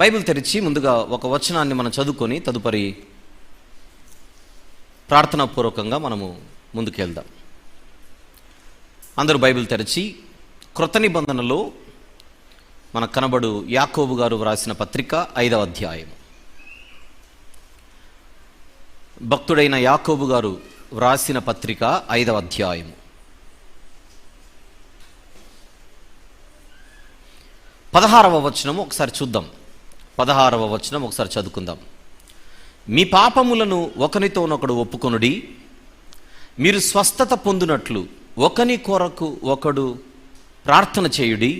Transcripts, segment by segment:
Bible తెరిచి ముందుగా ఒక వచనాన్ని మనం చదువుకొని తదుపరి ప్రార్థనాపూర్వకంగా మనము ముందుకెళ్దాం. అందరూ బైబిల్ తెరిచి క్రొత్త నిబంధనలో మనకు కనబడు యాకోబు గారు వ్రాసిన పత్రిక 5వ అధ్యాయం. భక్తుడైన యాకోబు గారు వ్రాసిన పత్రిక 5వ అధ్యాయం 16వ వచనం ఒకసారి చూద్దాం. 16వ వచనం ఒకసారి చదువుకుందాం. మీ పాపములను ఒకనితోనొకడు ఒప్పుకొనుడి, మీరు స్వస్థత పొందునట్లు ఒకని కొరకు ఒకడు ప్రార్థన చేయుడి.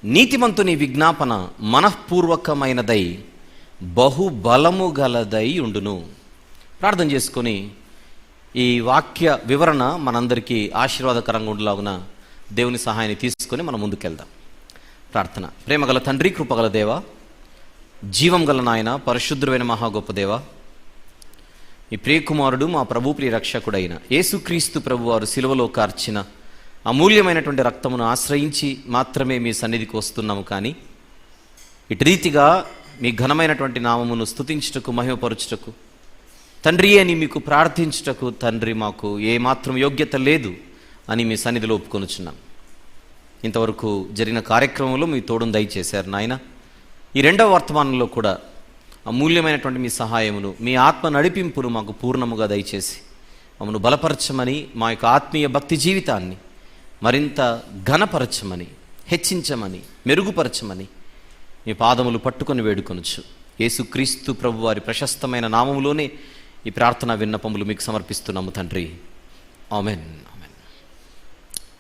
నీతిమంతుని విజ్ఞాపన మనఃపూర్వకమైనదై బహుబలము గలదై ఉండును. ప్రార్థన చేసుకొని ఈ వాక్య వివరణ మనందరికీ ఆశీర్వాదకరంగా ఉండలాగున దేవుని సహాయాన్ని తీసుకొని మనం ముందుకెళ్దాం. ప్రార్థన. ప్రేమగల తండ్రి, కృపగల దేవ, జీవం గల నాయన, పరిశుద్ధుడైన మహా గొప్ప దేవ, ఈ ప్రియకుమారుడు మా ప్రభు ప్రియ రక్షకుడైన యేసుక్రీస్తు ప్రభు వారు సిలువలో కార్చిన అమూల్యమైనటువంటి రక్తమును ఆశ్రయించి మాత్రమే మీ సన్నిధికి వస్తున్నాము. కానీ ఇటు రీతిగా మీ ఘనమైనటువంటి నామమును స్తుతించుటకు, మహిమపరచుటకు, తండ్రి అని మీకు ప్రార్థించుటకు తండ్రి మాకు ఏమాత్రం యోగ్యత లేదు అని మీ సన్నిధిలో ఒప్పుకొనుచున్నాం. ఇంతవరకు జరిగిన కార్యక్రమంలో మీ తోడును దయచేశారు నాయన. ఈ రెండవ వర్తమానంలో కూడా అమూల్యమైనటువంటి మీ సహాయమును, మీ ఆత్మ నడిపింపును మాకు పూర్ణముగా దయచేసి మమ్మను బలపరచమని, మా యొక్క ఆత్మీయ భక్తి జీవితాన్ని మరింత ఘనపరచమని, హెచ్చించమని, మెరుగుపరచమని మీ పాదములు పట్టుకొని వేడుకొనొచ్చు. యేసుక్రీస్తు ప్రభు వారి ప్రశస్తమైన నామములోనే ఈ ప్రార్థన విన్నపములు మీకు సమర్పిస్తున్నాము తండ్రి. ఆమెన్. ఆమెన్.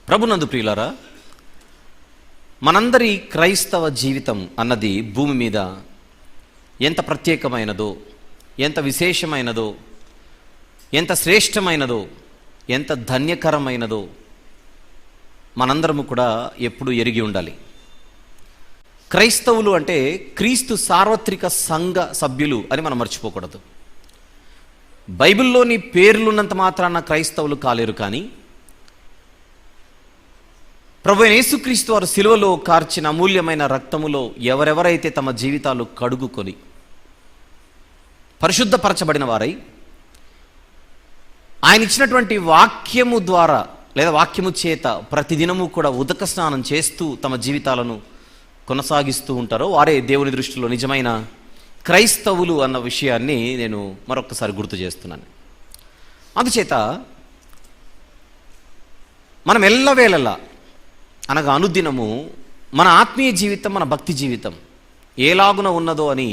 ప్రభునందు ప్రియులారా, మనందరి క్రైస్తవ జీవితం అన్నది భూమి మీద ఎంత ప్రత్యేకమైనదో, ఎంత విశేషమైనదో, ఎంత శ్రేష్టమైనదో, ఎంత ధన్యకరమైనదో మనందరము కూడా ఎప్పుడు ఎరిగి ఉండాలి. క్రైస్తవులు అంటే క్రీస్తు సార్వత్రిక సంఘ సభ్యులు అని మనం మర్చిపోకూడదు. బైబిల్లోని పేర్లున్నంత మాత్రాన క్రైస్తవులు కాలేరు. కానీ ప్రభువైన యేసుక్రీస్తు వారు సిలువలో కార్చిన అమూల్యమైన రక్తములో ఎవరెవరైతే తమ జీవితాలు కడుగుకొని పరిశుద్ధపరచబడిన వారై ఆయన ఇచ్చినటువంటి వాక్యము ద్వారా లేదా వాక్యము చేత ప్రతిదినము కూడా ఉదక స్నానం చేస్తూ తమ జీవితాలను కొనసాగిస్తూ ఉంటారో వారే దేవుని దృష్టిలో నిజమైన క్రైస్తవులు అన్న విషయాన్ని నేను మరొకసారి గుర్తు చేస్తున్నాను. అందుచేత మనం ఎల్లవేళలా అనగా అనుదినము మన ఆత్మీయ జీవితం, మన భక్తి జీవితం ఏలాగున ఉన్నదో అని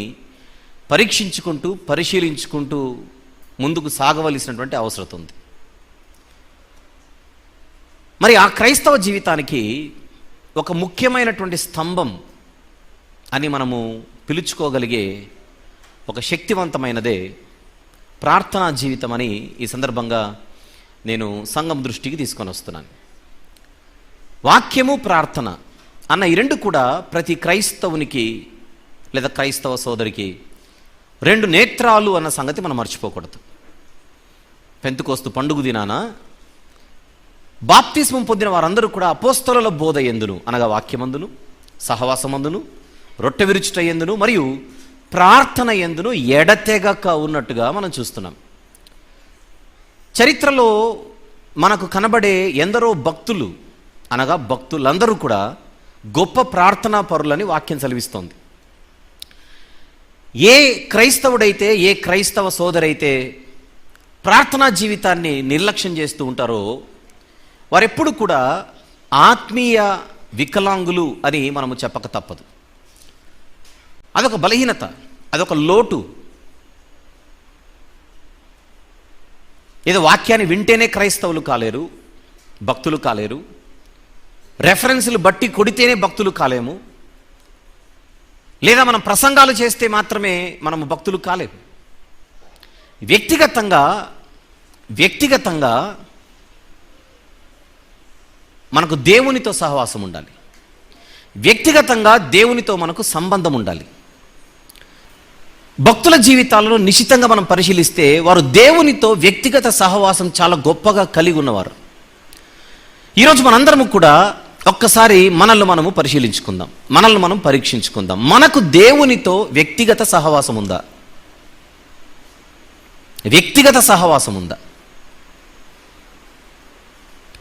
పరీక్షించుకుంటూ, పరిశీలించుకుంటూ ముందుకు సాగవలసినటువంటి అవసరం ఉంది. మరి ఆ క్రైస్తవ జీవితానికి ఒక ముఖ్యమైనటువంటి స్తంభం అని మనము పిలుచుకోగలిగే ఒక శక్తివంతమైనదే ప్రార్థనా జీవితం అని ఈ సందర్భంగా నేను సంఘం దృష్టికి తీసుకొని వస్తున్నాను. వాక్యము, ప్రార్థన అన్న ఈ రెండు కూడా ప్రతి క్రైస్తవునికి లేదా క్రైస్తవ సోదరికి రెండు నేత్రాలు అన్న సంగతి మనం మర్చిపోకూడదు. పెంతెకోస్తు పండుగ దినాన బాప్తిస్మం పొందిన వారందరూ కూడా అపోస్తలుల బోధ యందును అనగా వాక్యమందును, సహవాసమందును, రొట్టె విరుచుట యందును మరియు ప్రార్థన యందును ఎడతెగక ఉన్నట్టుగా మనం చూస్తున్నాం. చరిత్రలో మనకు కనబడే ఎందరో భక్తులు అనగా భక్తులందరూ కూడా గొప్ప ప్రార్థనా పరులని వాక్యం సెలవిస్తోంది. ఏ క్రైస్తవుడైతే, ఏ క్రైస్తవ సోదరైతే ప్రార్థనా జీవితాన్ని నిర్లక్ష్యం చేస్తూ ఉంటారో వారెప్పుడు కూడా ఆత్మీయ వికలాంగులు అని మనము చెప్పక తప్పదు. అదొక బలహీనత, అదొక లోటు. ఏదో వాక్యాన్ని వింటేనే క్రైస్తవులు కాలేరు, భక్తులు కాలేరు, రెఫరెన్స్లు బట్టి కొడితేనే భక్తులు కాలేము, లేదా మనం ప్రసంగాలు చేస్తే మాత్రమే మనము భక్తులు కాలేము. వ్యక్తిగతంగా మనకు దేవునితో సహవాసం ఉండాలి. వ్యక్తిగతంగా దేవునితో మనకు సంబంధం ఉండాలి. భక్తుల జీవితాలను నిశ్చితంగా మనం పరిశీలిస్తే వారు దేవునితో వ్యక్తిగత సహవాసం చాలా గొప్పగా కలిగి ఉన్నవారు. ఈరోజు మనందరము కూడా ఒక్కసారి మనల్ని మనము పరిశీలించుకుందాం, మనల్ని మనం పరీక్షించుకుందాం. మనకు దేవునితో వ్యక్తిగత సహవాసం ఉందా? వ్యక్తిగత సహవాసం ఉందా?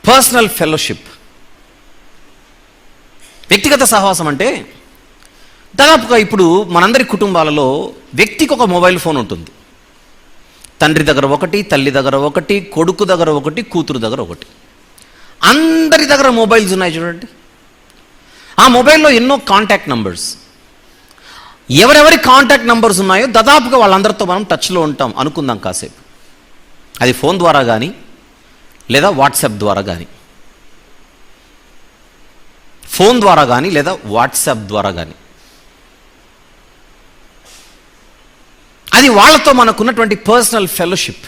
Personal fellowship. వ్యక్తిగత సహవాసం అంటే దాదాపుగా ఇప్పుడు మనందరి కుటుంబాలలో వ్యక్తికి ఒక మొబైల్ ఫోన్ ఉంటుంది. తండ్రి దగ్గర ఒకటి, తల్లి దగ్గర ఒకటి, కొడుకు దగ్గర ఒకటి, కూతురు దగ్గర ఒకటి. అందరి దగ్గర మొబైల్స్ ఉన్నాయి చూడండి. ఆ మొబైల్లో ఎన్నో కాంటాక్ట్ నంబర్స్. ఎవరెవరి కాంటాక్ట్ నంబర్స్ ఉన్నాయో దాదాపుగా వాళ్ళందరితో మనం టచ్లో ఉంటాం అనుకుందాం కాసేపు. అది ఫోన్ ద్వారా కానీ లేదా వాట్సాప్ ద్వారా కానీ, ఫోన్ ద్వారా కానీ లేదా వాట్సాప్ ద్వారా కానీ. అది వాళ్ళతో మనకున్నటువంటి పర్సనల్ ఫెలోషిప్,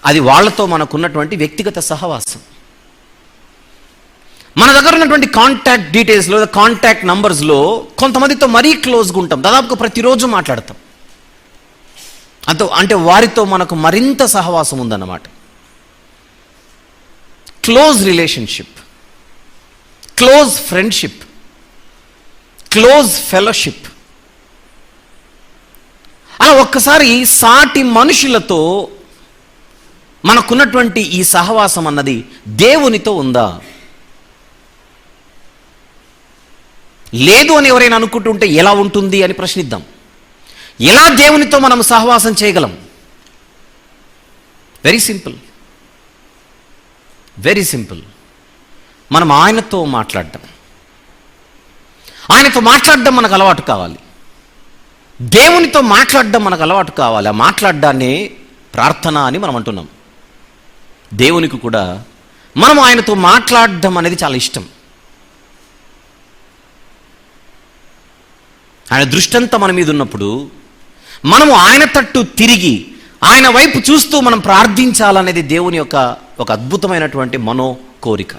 అది వాళ్ళతో మనకున్నటువంటి వ్యక్తిగత సహవాసం. మన దగ్గర ఉన్నటువంటి కాంటాక్ట్ డీటెయిల్స్లో, కాంటాక్ట్ నంబర్స్లో కొంతమందితో మరీ క్లోజ్గా ఉంటాం, దాదాపుగా ప్రతిరోజు మాట్లాడతాం. అంటే వారితో మనకు మరింత సహవాసం ఉందన్నమాట. Close relationship, close friendship, close fellowship. అలా ఒక్కసారి సాటి మనుషులతో మనకున్నటువంటి ఈ సహవాసం అన్నది దేవునితో ఉందా? లేదు అని ఎవరైనా అనుకుంటుంటే ఎలా ఉంటుంది అని ప్రశ్నిద్దాం. ఎలా దేవునితో మనం సహవాసం చేయగలం? Very simple, very simple. మనం ఆయనతో మాట్లాడడం, ఆయనతో మాట్లాడడం మనకు అలవాటు కావాలి. దేవునితో మాట్లాడడం మనకు అలవాటు కావాలి. ఆ మాట్లాడడాన్ని ప్రార్థన అని మనం అంటున్నాం. దేవునికి కూడా మనం ఆయనతో మాట్లాడడం అనేది చాలా ఇష్టం. ఆయన దృష్టి అంతా మన మీద ఉన్నప్పుడు మనము ఆయన తట్టు తిరిగి ఆయన వైపు చూస్తూ మనం ప్రార్థించాలనేది దేవుని యొక్క ఒక అద్భుతమైనటువంటి మనో కోరిక.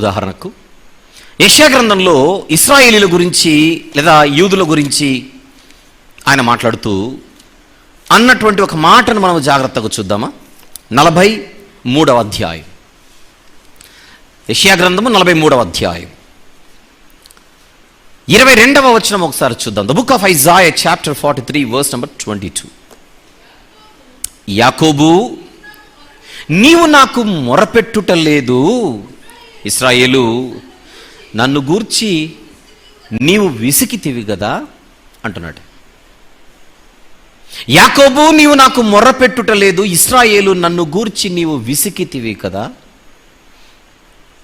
ఉదాహరణకు యెషయా గ్రంథంలో ఇశ్రాయేలీల గురించి లేదా యూదుల గురించి ఆయన మాట్లాడుతూ అన్నటువంటి ఒక మాటను మనం జాగ్రత్తగా చూద్దామా? 43వ అధ్యాయం, యెషయా గ్రంథము 43వ అధ్యాయం 22వ వచనం ఒకసారి చూద్దాం. The book of Isaiah chapter 43 verse number 22. యాకోబు, నీవు నాకు మొరపెట్టుట లేదు, ఇశ్రాయేలు నన్ను గూర్చి నీవు విసికితివి కదా అంటున్నాడు. యాకోబు, నీవు నాకు మొర్రపెట్టుట లేదు, ఇశ్రాయేలు నన్ను గూర్చి నీవు విసికితివి కదా.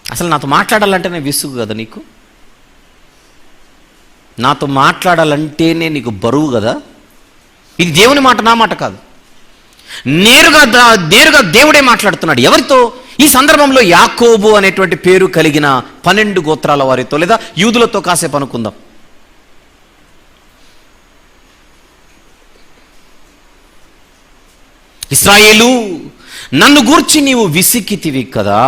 అసలు నాతో మాట్లాడాలంటేనే విసుగు కదా నీకు? నాతో మాట్లాడాలంటేనే నీకు బరువు కదా? ఇది దేవుని మాట, నా మాట కాదు. నేరుగా దేవుడే మాట్లాడుతున్నాడు. ఎవరితో? ఈ సందర్భంలో యాకోబు అనేటువంటి పేరు కలిగిన 12 గోత్రాల వారితో లేదా యూదులతో కాసేపు అనుకుందాం. ఇశ్రాయేలు నన్ను గూర్చి నీవు విసికితివి కదా.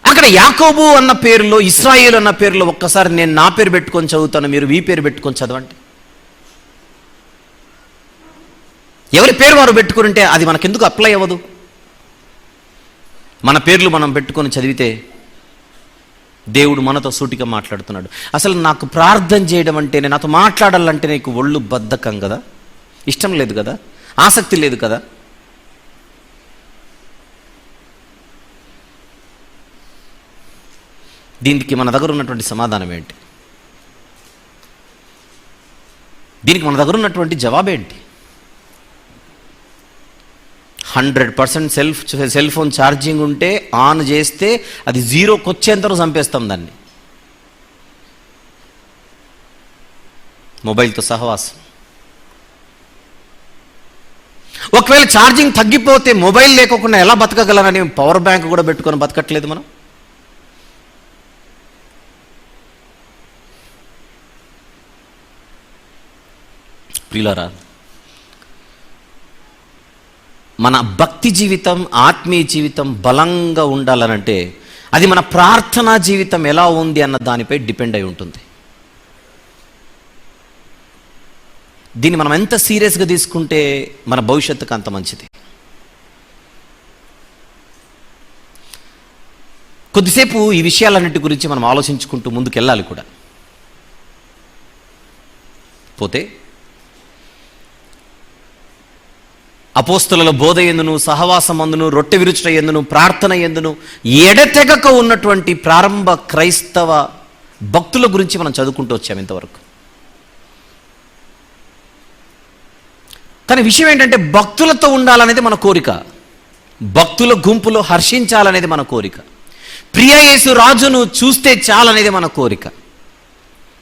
అక్కడ యాకోబు అన్న పేరులో, ఇశ్రాయేలు అన్న పేరులో ఒక్కసారి నేను నా పేరు పెట్టుకొని చదువుతాను, మీరు మీ పేరు పెట్టుకొని చదవండి. ఎవరి పేరు వారు పెట్టుకుంటే అది మనకెందుకు అప్లై అవ్వదు? మన పేర్లు మనం పెట్టుకొని చదివితే దేవుడు మనతో సూటిగా మాట్లాడుతున్నాడు. అసలు నాకు ప్రార్థన చేయడం అంటేనే, నాతో మాట్లాడాలంటే నీకు ఒళ్ళు బద్ధకం కదా, ఇష్టం లేదు కదా, ఆసక్తి లేదు కదా. దీనికి మన దగ్గర ఉన్నటువంటి సమాధానం ఏంటి? దీనికి మన దగ్గర ఉన్నటువంటి జవాబేంటి? 100% సెల్ ఫోన్ ఛార్జింగ్ ఉంటే ఆన్ చేస్తే అది 0కి వచ్చేంతలో చంపేస్తాం దాన్ని. మొబైల్తో సహవాసం. ఒకవేళ ఛార్జింగ్ తగ్గిపోతే మొబైల్ లేకుండా ఎలా బతకగలనని పవర్ బ్యాంక్ కూడా పెట్టుకొని బతకట్లేదు మనం. ప్రియులారా, మన భక్తి జీవితం, ఆత్మీయ జీవితం బలంగా ఉండాలనంటే అది మన ప్రార్థనా జీవితం ఎలా ఉంది అన్న దానిపై డిపెండ్ అయి ఉంటుంది. దీన్ని మనం ఎంత సీరియస్గా తీసుకుంటే మన భవిష్యత్తుకు అంత మంచిది. కొద్దిసేపు ఈ విషయాలన్నిటి గురించి మనం ఆలోచించుకుంటూ ముందుకెళ్ళాలి కూడా. పోతే అపోస్తలుల బోధ ఎందును, సహవాసమందును, రొట్టె విరుచుట ఎందును, ప్రార్థన ఎందును ఎడతెగక ఉన్నటువంటి ప్రారంభ క్రైస్తవ భక్తుల గురించి మనం చదువుకుంటూ వచ్చాము ఇంతవరకు. కానీ విషయం ఏంటంటే భక్తులతో ఉండాలనేది మన కోరిక, భక్తుల గుంపులో హర్షించాలనేది మన కోరిక, ప్రియ యేసు రాజును చూస్తే చాలనేది మన కోరిక,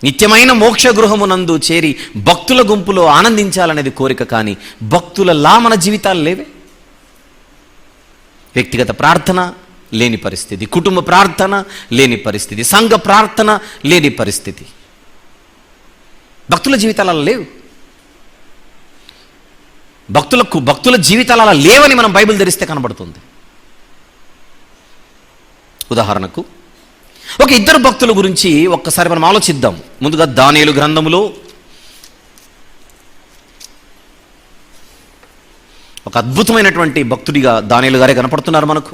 నిత్యమైన మోక్ష గృహమునందు చేరి భక్తుల గుంపులో ఆనందించాలనేది కోరిక. కానీ భక్తులలా మన జీవితాలు లేవే. వ్యక్తిగత ప్రార్థన లేని పరిస్థితి, కుటుంబ ప్రార్థన లేని పరిస్థితి, సంఘ ప్రార్థన లేని పరిస్థితి. భక్తుల జీవితాలు అలా లేవు. భక్తుల జీవితాలు అలా లేవని మనం బైబిల్ ధరిస్తే కనబడుతుంది. ఉదాహరణకు ఒక ఇద్దరు భక్తుల గురించి ఒక్కసారి మనం ఆలోచిద్దాం. ముందుగా దానియేలు గ్రంథములో ఒక అద్భుతమైనటువంటి భక్తుడిగా దానియేలు గారే కనపడుతున్నారు మనకు.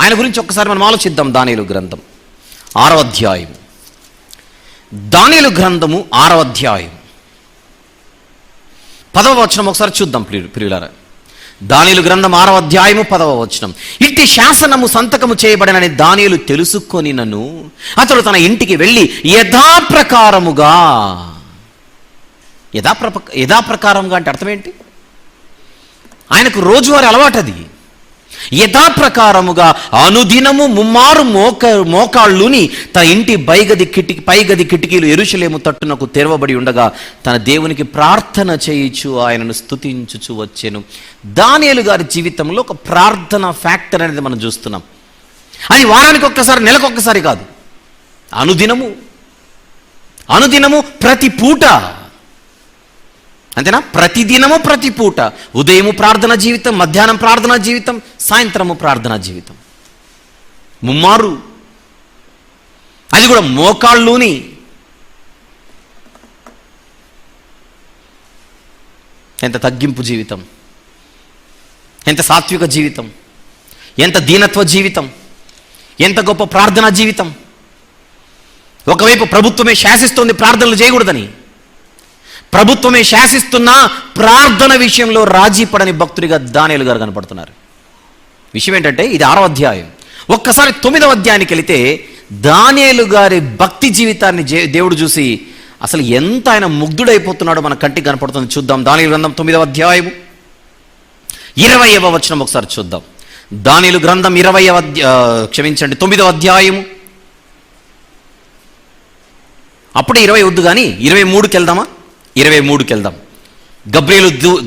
ఆయన గురించి ఒక్కసారి మనం ఆలోచిద్దాం. దానియేలు గ్రంథం 6వ అధ్యాయం, దానియేలు గ్రంథము 6వ అధ్యాయం 10వ వచనం ఒకసారి చూద్దాం ప్రియులారా. దానియేలు గ్రంథం 6వ అధ్యాయము 10వ వచనం. ఇట్టి శాసనము సంతకము చేయబడినని దానియేలు తెలుసుకొని నన్ను అతడు తన ఇంటికి వెళ్ళి యథాప్రకారముగా అంటే అర్థం ఏంటి? ఆయనకు రోజువారీ అలవాటు అది. యథాప్రకారముగా అనుదినము ముమ్మారు మోకాళ్ళుని తన ఇంటి పైగది కిటికీలు యెరూషలేము తట్టునకు తెరవబడి ఉండగా తన దేవునికి ప్రార్థన చేయుచు ఆయనను స్తుతించుచు వచ్చెను. దానియేలు గారి జీవితంలో ఒక ప్రార్థన ఫ్యాక్టర్ అనేది మనం చూస్తున్నాం. అది వారానికి ఒక్కసారి, నెలకొక్కసారి కాదు, అనుదినము ప్రతి పూట. అంతేనా? ప్రతిదినము ప్రతి పూట ఉదయము ప్రార్థన జీవితం, మధ్యాహ్నం ప్రార్థన జీవితం, సాయంత్రము ప్రార్థన జీవితం, ముమ్మారు. అది కూడా మోకాళ్ళుని. ఎంత తగ్గింపు జీవితం, ఎంత సాత్విక జీవితం, ఎంత దీనత్వ జీవితం, ఎంత గొప్ప ప్రార్థనా జీవితం. ఒకవైపు ప్రభుత్వమే శాసిస్తోంది ప్రార్థనలు చేయకూడదని, ప్రభుత్వమే శాసిస్తున్న ప్రార్థన విషయంలో రాజీ పడని భక్తుడిగా దానియేలు గారు కనపడుతున్నారు. విషయం ఏంటంటే ఇది 6వ అధ్యాయం. ఒక్కసారి 9వ అధ్యాయానికి వెళితే దానియేలు గారి భక్తి జీవితాన్ని దేవుడు చూసి అసలు ఎంత ఆయన ముగ్ధుడైపోతున్నాడో మన కంటికి కనపడుతుంది. చూద్దాం. దానియేలు గ్రంథం 9వ అధ్యాయము 20వ వచనం ఒకసారి చూద్దాం. దానియేలు గ్రంథం 9వ అధ్యాయము, అప్పుడే 20 వద్దు కానీ 23కి వెళ్దామా? 23కి వెళ్దాం.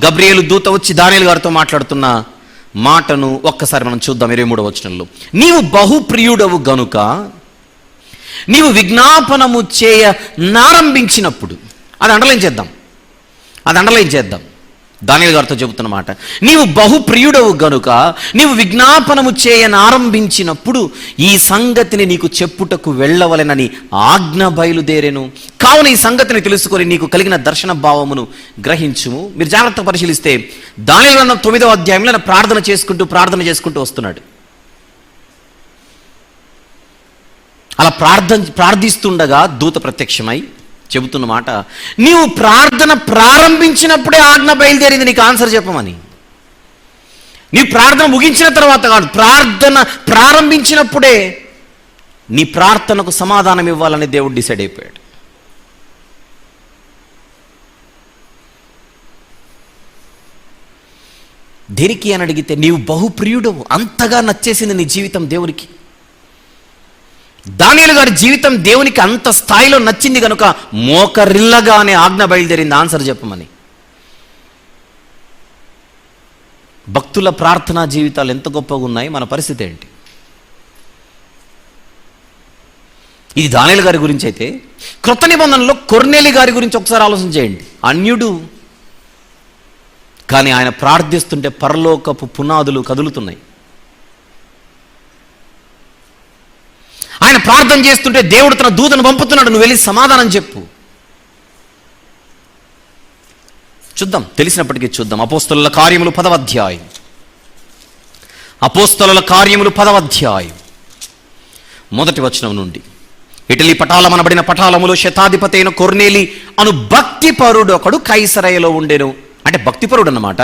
గబ్రియేలు దూత వచ్చి దానియేలు గారితో మాట్లాడుతున్న మాటను ఒక్కసారి మనం చూద్దాం. 23వ వచనంలో, నీవు బహుప్రియుడవు గనుక నీవు విజ్ఞాపనము చేయ నారంభించినప్పుడు, అది అండర్లైన్ చేద్దాం. దానియేలు గారితో చెబుతున్న మాట, నీవు బహుప్రియుడవు గనుక నీవు విజ్ఞాపనము చేయనారంభించినప్పుడు ఈ సంగతిని నీకు చెప్పుటకు వెళ్ళవలెనని ఆజ్ఞ బయలుదేరెను. కావున ఈ సంగతిని తెలుసుకొని నీకు కలిగిన దర్శన భావమును గ్రహించుము. మీరు జాగ్రత్తగా పరిశీలిస్తే దానియేలు గ్రంథం 9వ అధ్యాయంలో ప్రార్థన చేసుకుంటూ వస్తున్నాడు. అలా ప్రార్థిస్తుండగా దూత ప్రత్యక్షమై చెబుతున్న మాట, నీవు ప్రార్థన ప్రారంభించినప్పుడే ఆజ్ఞ బయలుదేరింది నీకు ఆన్సర్ చెప్పమని. నీ ప్రార్థన ముగించిన తర్వాత కాదు, ప్రార్థన ప్రారంభించినప్పుడే నీ ప్రార్థనకు సమాధానం ఇవ్వాలని దేవుడు డిసైడ్ అయిపోయాడు. దేనికి అని అడిగితే, నీవు బహుప్రియుడవు, అంతగా నచ్చేసింది నీ జీవితం దేవునికి. దానియేలు గారి జీవితం దేవునికి అంత స్థాయిలో నచ్చింది కనుక మోకరిల్లగానే ఆజ్ఞ బయలుదేరింది ఆన్సర్ చెప్పమని. భక్తుల ప్రార్థనా జీవితాలు ఎంత గొప్పగా ఉన్నాయి, మన పరిస్థితి ఏంటి? ఇది దానియేలు గారి గురించి అయితే, క్రొత్త నిబంధనలో కొర్నేలి గారి గురించి ఒకసారి ఆలోచన చేయండి. అన్యుడు, కానీ ఆయన ప్రార్థిస్తుంటే పరలోకపు పునాదులు కదులుతున్నాయి. ఆయన ప్రార్థన చేస్తుంటే దేవుడు తన దూతను పంపుతున్నాడు, నువ్వు వెళ్ళి సమాధానం చెప్పు. చూద్దాం, తెలిసినప్పటికీ చూద్దాం. అపోస్తలుల కార్యములు 10వ అధ్యాయం, మొదటి వచనం నుండి. ఇటలీ పటాలమనబడిన పటాలములో శతాధిపతి అయిన కొర్నేలి అను భక్తిపరుడు ఒకడు కైసరయలో ఉండెను. అంటే భక్తిపరుడు అన్నమాట.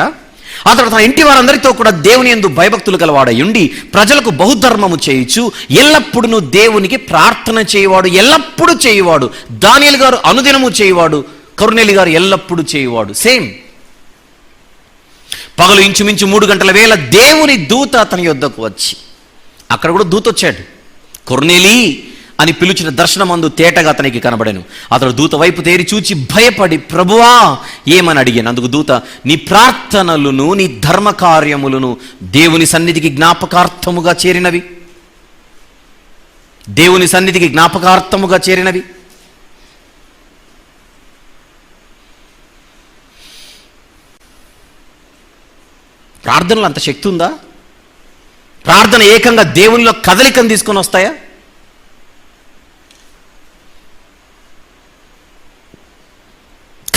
ఆ తర్వాత తన ఇంటి వారందరితో కూడా దేవుని యందు భయభక్తులు గలవాడై ఉండి ప్రజలకు బహుధర్మము చేయుచు ఎల్లప్పుడూ దేవునికి ప్రార్థన చేయవాడు, ఎల్లప్పుడూ చేయవాడు. దానియేలు గారు అనుదినము చేయవాడు, కొర్నేలి గారు ఎల్లప్పుడూ చేయవాడు. సేమ్. పగలు ఇంచుమించు 3 గంటల వేళ దేవుని దూత అతని యొద్దకు వచ్చి, అక్కడ కూడా దూత వచ్చాడు. కొర్నేలి అని పిలిచిన దర్శనమందు తేటగా అతనికి కనబడెను. అతడు దూత వైపు తేరి చూచి భయపడి, ప్రభువా ఏమని అడిగాను. అందుకు దూత, నీ ప్రార్థనలను నీ ధర్మ కార్యములను దేవుని సన్నిధికి జ్ఞాపకార్థముగా చేరినవి, దేవుని సన్నిధికి జ్ఞాపకార్థముగా చేరినవి. ప్రార్థనలు అంత శక్తి ఉందా? ప్రార్థన ఏకంగా దేవునిలో కదలికను తీసుకొని వస్తాయా?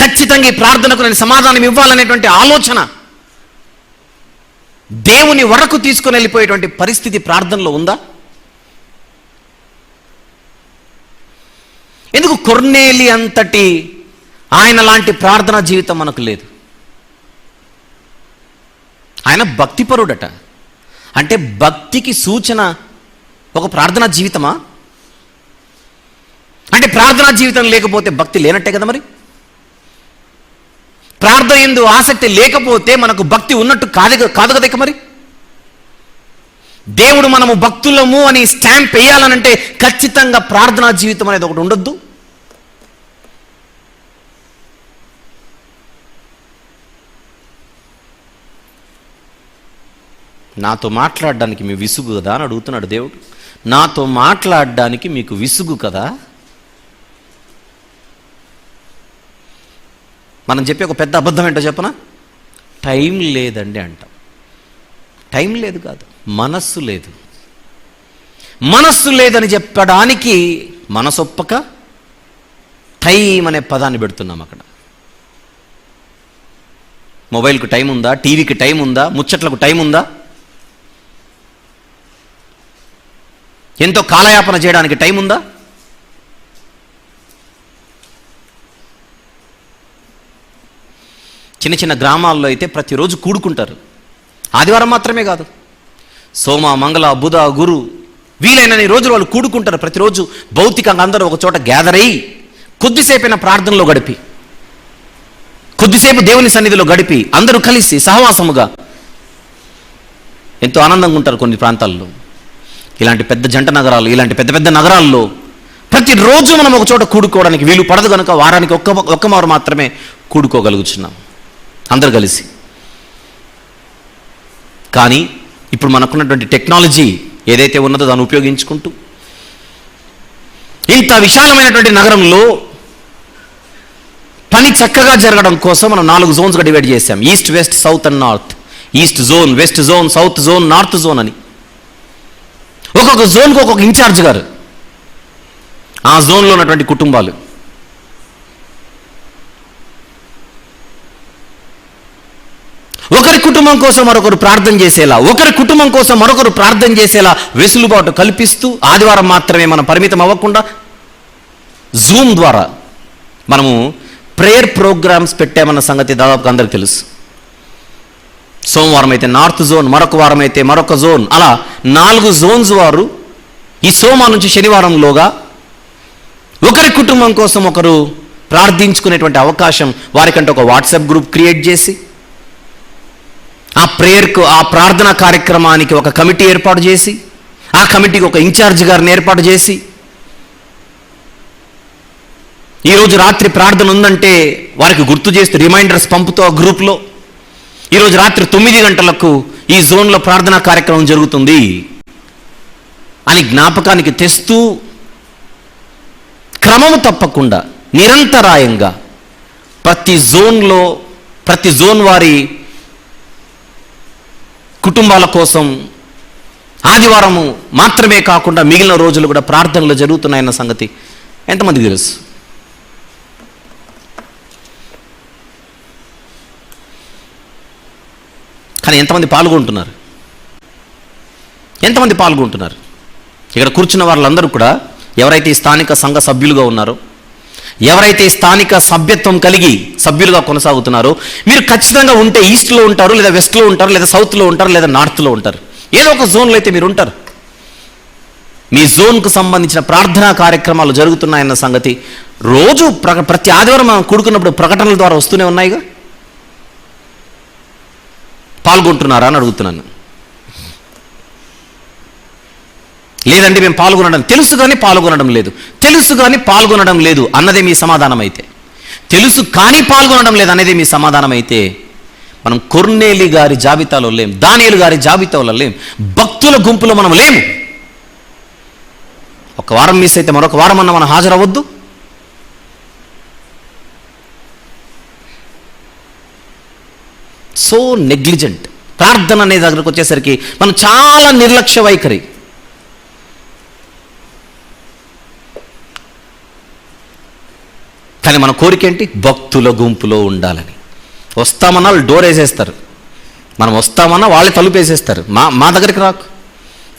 ఖచ్చితంగా ఈ ప్రార్థనకు నేను సమాధానం ఇవ్వాలనేటువంటి ఆలోచన దేవుని వరకు తీసుకొని వెళ్ళిపోయేటువంటి పరిస్థితి ప్రార్థనలో ఉందా? ఎందుకు కొర్నేలి అంతటి ఆయన లాంటి ప్రార్థనా జీవితం మనకు లేదు? ఆయన భక్తిపరుడట. అంటే భక్తికి సూచన ఒక ప్రార్థనా జీవితమా? అంటే ప్రార్థనా జీవితం లేకపోతే భక్తి లేనట్టే కదా. మరి ప్రార్థన యందు ఆసక్తి లేకపోతే మనకు భక్తి ఉన్నట్టు కాదు కదా. మరి దేవుడు మనము భక్తులము అని స్టాంప్ వేయాలనంటే ఖచ్చితంగా ప్రార్థనా జీవితం అనేది ఒకటి ఉండొద్దు. నాతో మాట్లాడడానికి మీ విసుగు కదా అని అడుగుతున్నాడు దేవుడు. నాతో మాట్లాడడానికి మీకు విసుగు కదా? మనం చెప్పే ఒక పెద్ద అబద్ధం ఏంటో చెప్పనా? టైం లేదండి అంటాం. టైం లేదు కాదు, మనస్సు లేదు. మనస్సు లేదని చెప్పడానికి మనసొప్పక టైం అనే పదాన్ని పెడుతున్నాం అక్కడ. మొబైల్కు టైం ఉందా? టీవీకి టైం ఉందా? ముచ్చట్లకు టైం ఉందా? ఎంతో కాలయాపన చేయడానికి టైం ఉందా? చిన్న చిన్న గ్రామాల్లో అయితే ప్రతిరోజు కూడుకుంటారు. ఆదివారం మాత్రమే కాదు, సోమ, మంగళ, బుధ, గురు వీలైనన్ని రోజులు వాళ్ళు కూడుకుంటారు. ప్రతిరోజు భౌతికంగా అందరూ ఒక చోట గ్యాదర్ అయ్యి కొద్దిసేపైన ప్రార్థనలో గడిపి, కొద్దిసేపు దేవుని సన్నిధిలో గడిపి అందరూ కలిసి సహవాసముగా ఎంతో ఆనందంగా ఉంటారు. కొన్ని ప్రాంతాల్లో, ఇలాంటి పెద్ద జంట నగరాలు, ఇలాంటి పెద్ద పెద్ద నగరాల్లో ప్రతిరోజు మనం ఒక చోట కూడుకోవడానికి వీలు పడదు కనుక వారానికి ఒక్క మారు మాత్రమే కూడుకోగలుగుతున్నాం అందరు కలిసి. కానీ ఇప్పుడు మనకున్నటువంటి టెక్నాలజీ ఏదైతే ఉన్నదో దాన్ని ఉపయోగించుకుంటూ ఇంత విశాలమైనటువంటి నగరంలో పని చక్కగా జరగడం కోసం మనం 4 జోన్స్గా డివైడ్ చేశాం. East, west, south and north. East zone, west zone, south zone, north zone అని. ఒక్కొక్క జోన్కు ఒక్కొక్క ఇన్ఛార్జ్ గారు, ఆ జోన్లో ఉన్నటువంటి కుటుంబాలు. ఒకరి కుటుంబం కోసం మరొకరు ప్రార్థన చేసేలా, ఒకరి కుటుంబం కోసం మరొకరు ప్రార్థన చేసేలా వెసులుబాటు కల్పిస్తూ ఆదివారం మాత్రమే మనం పరిమితం అవ్వకుండా జూమ్ ద్వారా మనము ప్రేయర్ ప్రోగ్రామ్స్ పెట్టామన్న సంగతి దాదాపుగా అందరికీ తెలుసు. సోమవారం అయితే నార్త్ జోన్, మరొక వారం అయితే మరొక జోన్, అలా 4 జోన్స్ వారు ఈ సోమవారం నుంచి శనివారంలోగా ఒకరి కుటుంబం కోసం ఒకరు ప్రార్థించుకునేటువంటి అవకాశం వారికంటే ఒక వాట్సాప్ గ్రూప్ క్రియేట్ చేసి ఆ ప్రేయర్కు, ఆ ప్రార్థనా కార్యక్రమానికి ఒక కమిటీ ఏర్పాటు చేసి ఆ కమిటీకి ఒక ఇన్ఛార్జ్ గారిని ఏర్పాటు చేసి ఈరోజు రాత్రి ప్రార్థన ఉందంటే వారికి గుర్తు చేస్తూ రిమైండర్స్ పంపుతూ ఆ గ్రూప్లో ఈరోజు రాత్రి 9 గంటలకు ఈ జోన్లో ప్రార్థనా కార్యక్రమం జరుగుతుంది అని జ్ఞాపకానికి తెస్తూ క్రమము తప్పకుండా నిరంతరాయంగా ప్రతి జోన్ వారి కుటుంబాల కోసం ఆదివారము మాత్రమే కాకుండా మిగిలిన రోజులు కూడా ప్రార్థనలు జరుగుతున్నాయన్న సంగతి ఎంతమందికి తెలుసు? కానీ ఎంతమంది పాల్గొంటున్నారు? ఇక్కడ కూర్చున్న వాళ్ళందరూ కూడా ఎవరైతే ఈ స్థానిక సంఘ సభ్యులుగా ఉన్నారో, ఎవరైతే స్థానిక సభ్యత్వం కలిగి సభ్యులుగా కొనసాగుతున్నారో, మీరు ఖచ్చితంగా ఉంటే ఈస్ట్లో ఉంటారు, లేదా వెస్ట్లో ఉంటారు, లేదా సౌత్లో ఉంటారు, లేదా నార్త్లో ఉంటారు. ఏదో ఒక జోన్లో అయితే మీరు ఉంటారు. మీ జోన్కు సంబంధించిన ప్రార్థనా కార్యక్రమాలు జరుగుతున్నాయన్న సంగతి రోజు ప్రతి ఆదివారం మనం కూడుకున్నప్పుడు ప్రకటనల ద్వారా వస్తూనే ఉన్నాయిగా. పాల్గొంటున్నారా అని అడుగుతున్నాను. లేదండి మేము పాల్గొనడం తెలుసు కానీ పాల్గొనడం లేదు, తెలుసు కానీ పాల్గొనడం లేదు అన్నదే మీ సమాధానం అయితే, తెలుసు కానీ పాల్గొనడం లేదు అనేది మీ సమాధానం అయితే, మనం కొర్నేలి గారి జాబితాలో లేం, దానియేలు గారి జాబితాలో లేం, భక్తుల గుంపులో మనం లేము. ఒక వారం మిస్ అయితే మరొక వారం అన్న మనం హాజరవద్దు. So negligent. ప్రార్థన అనే దగ్గరకు వచ్చేసరికి మనం చాలా నిర్లక్ష్య వైఖరి. కానీ మన కోరిక ఏంటి? భక్తుల గుంపులో ఉండాలని. వస్తామన్నా వాళ్ళు డోర్ వేసేస్తారు, మనం వస్తామన్నా వాళ్ళే తలుపు వేసేస్తారు. మా దగ్గరికి రాకు,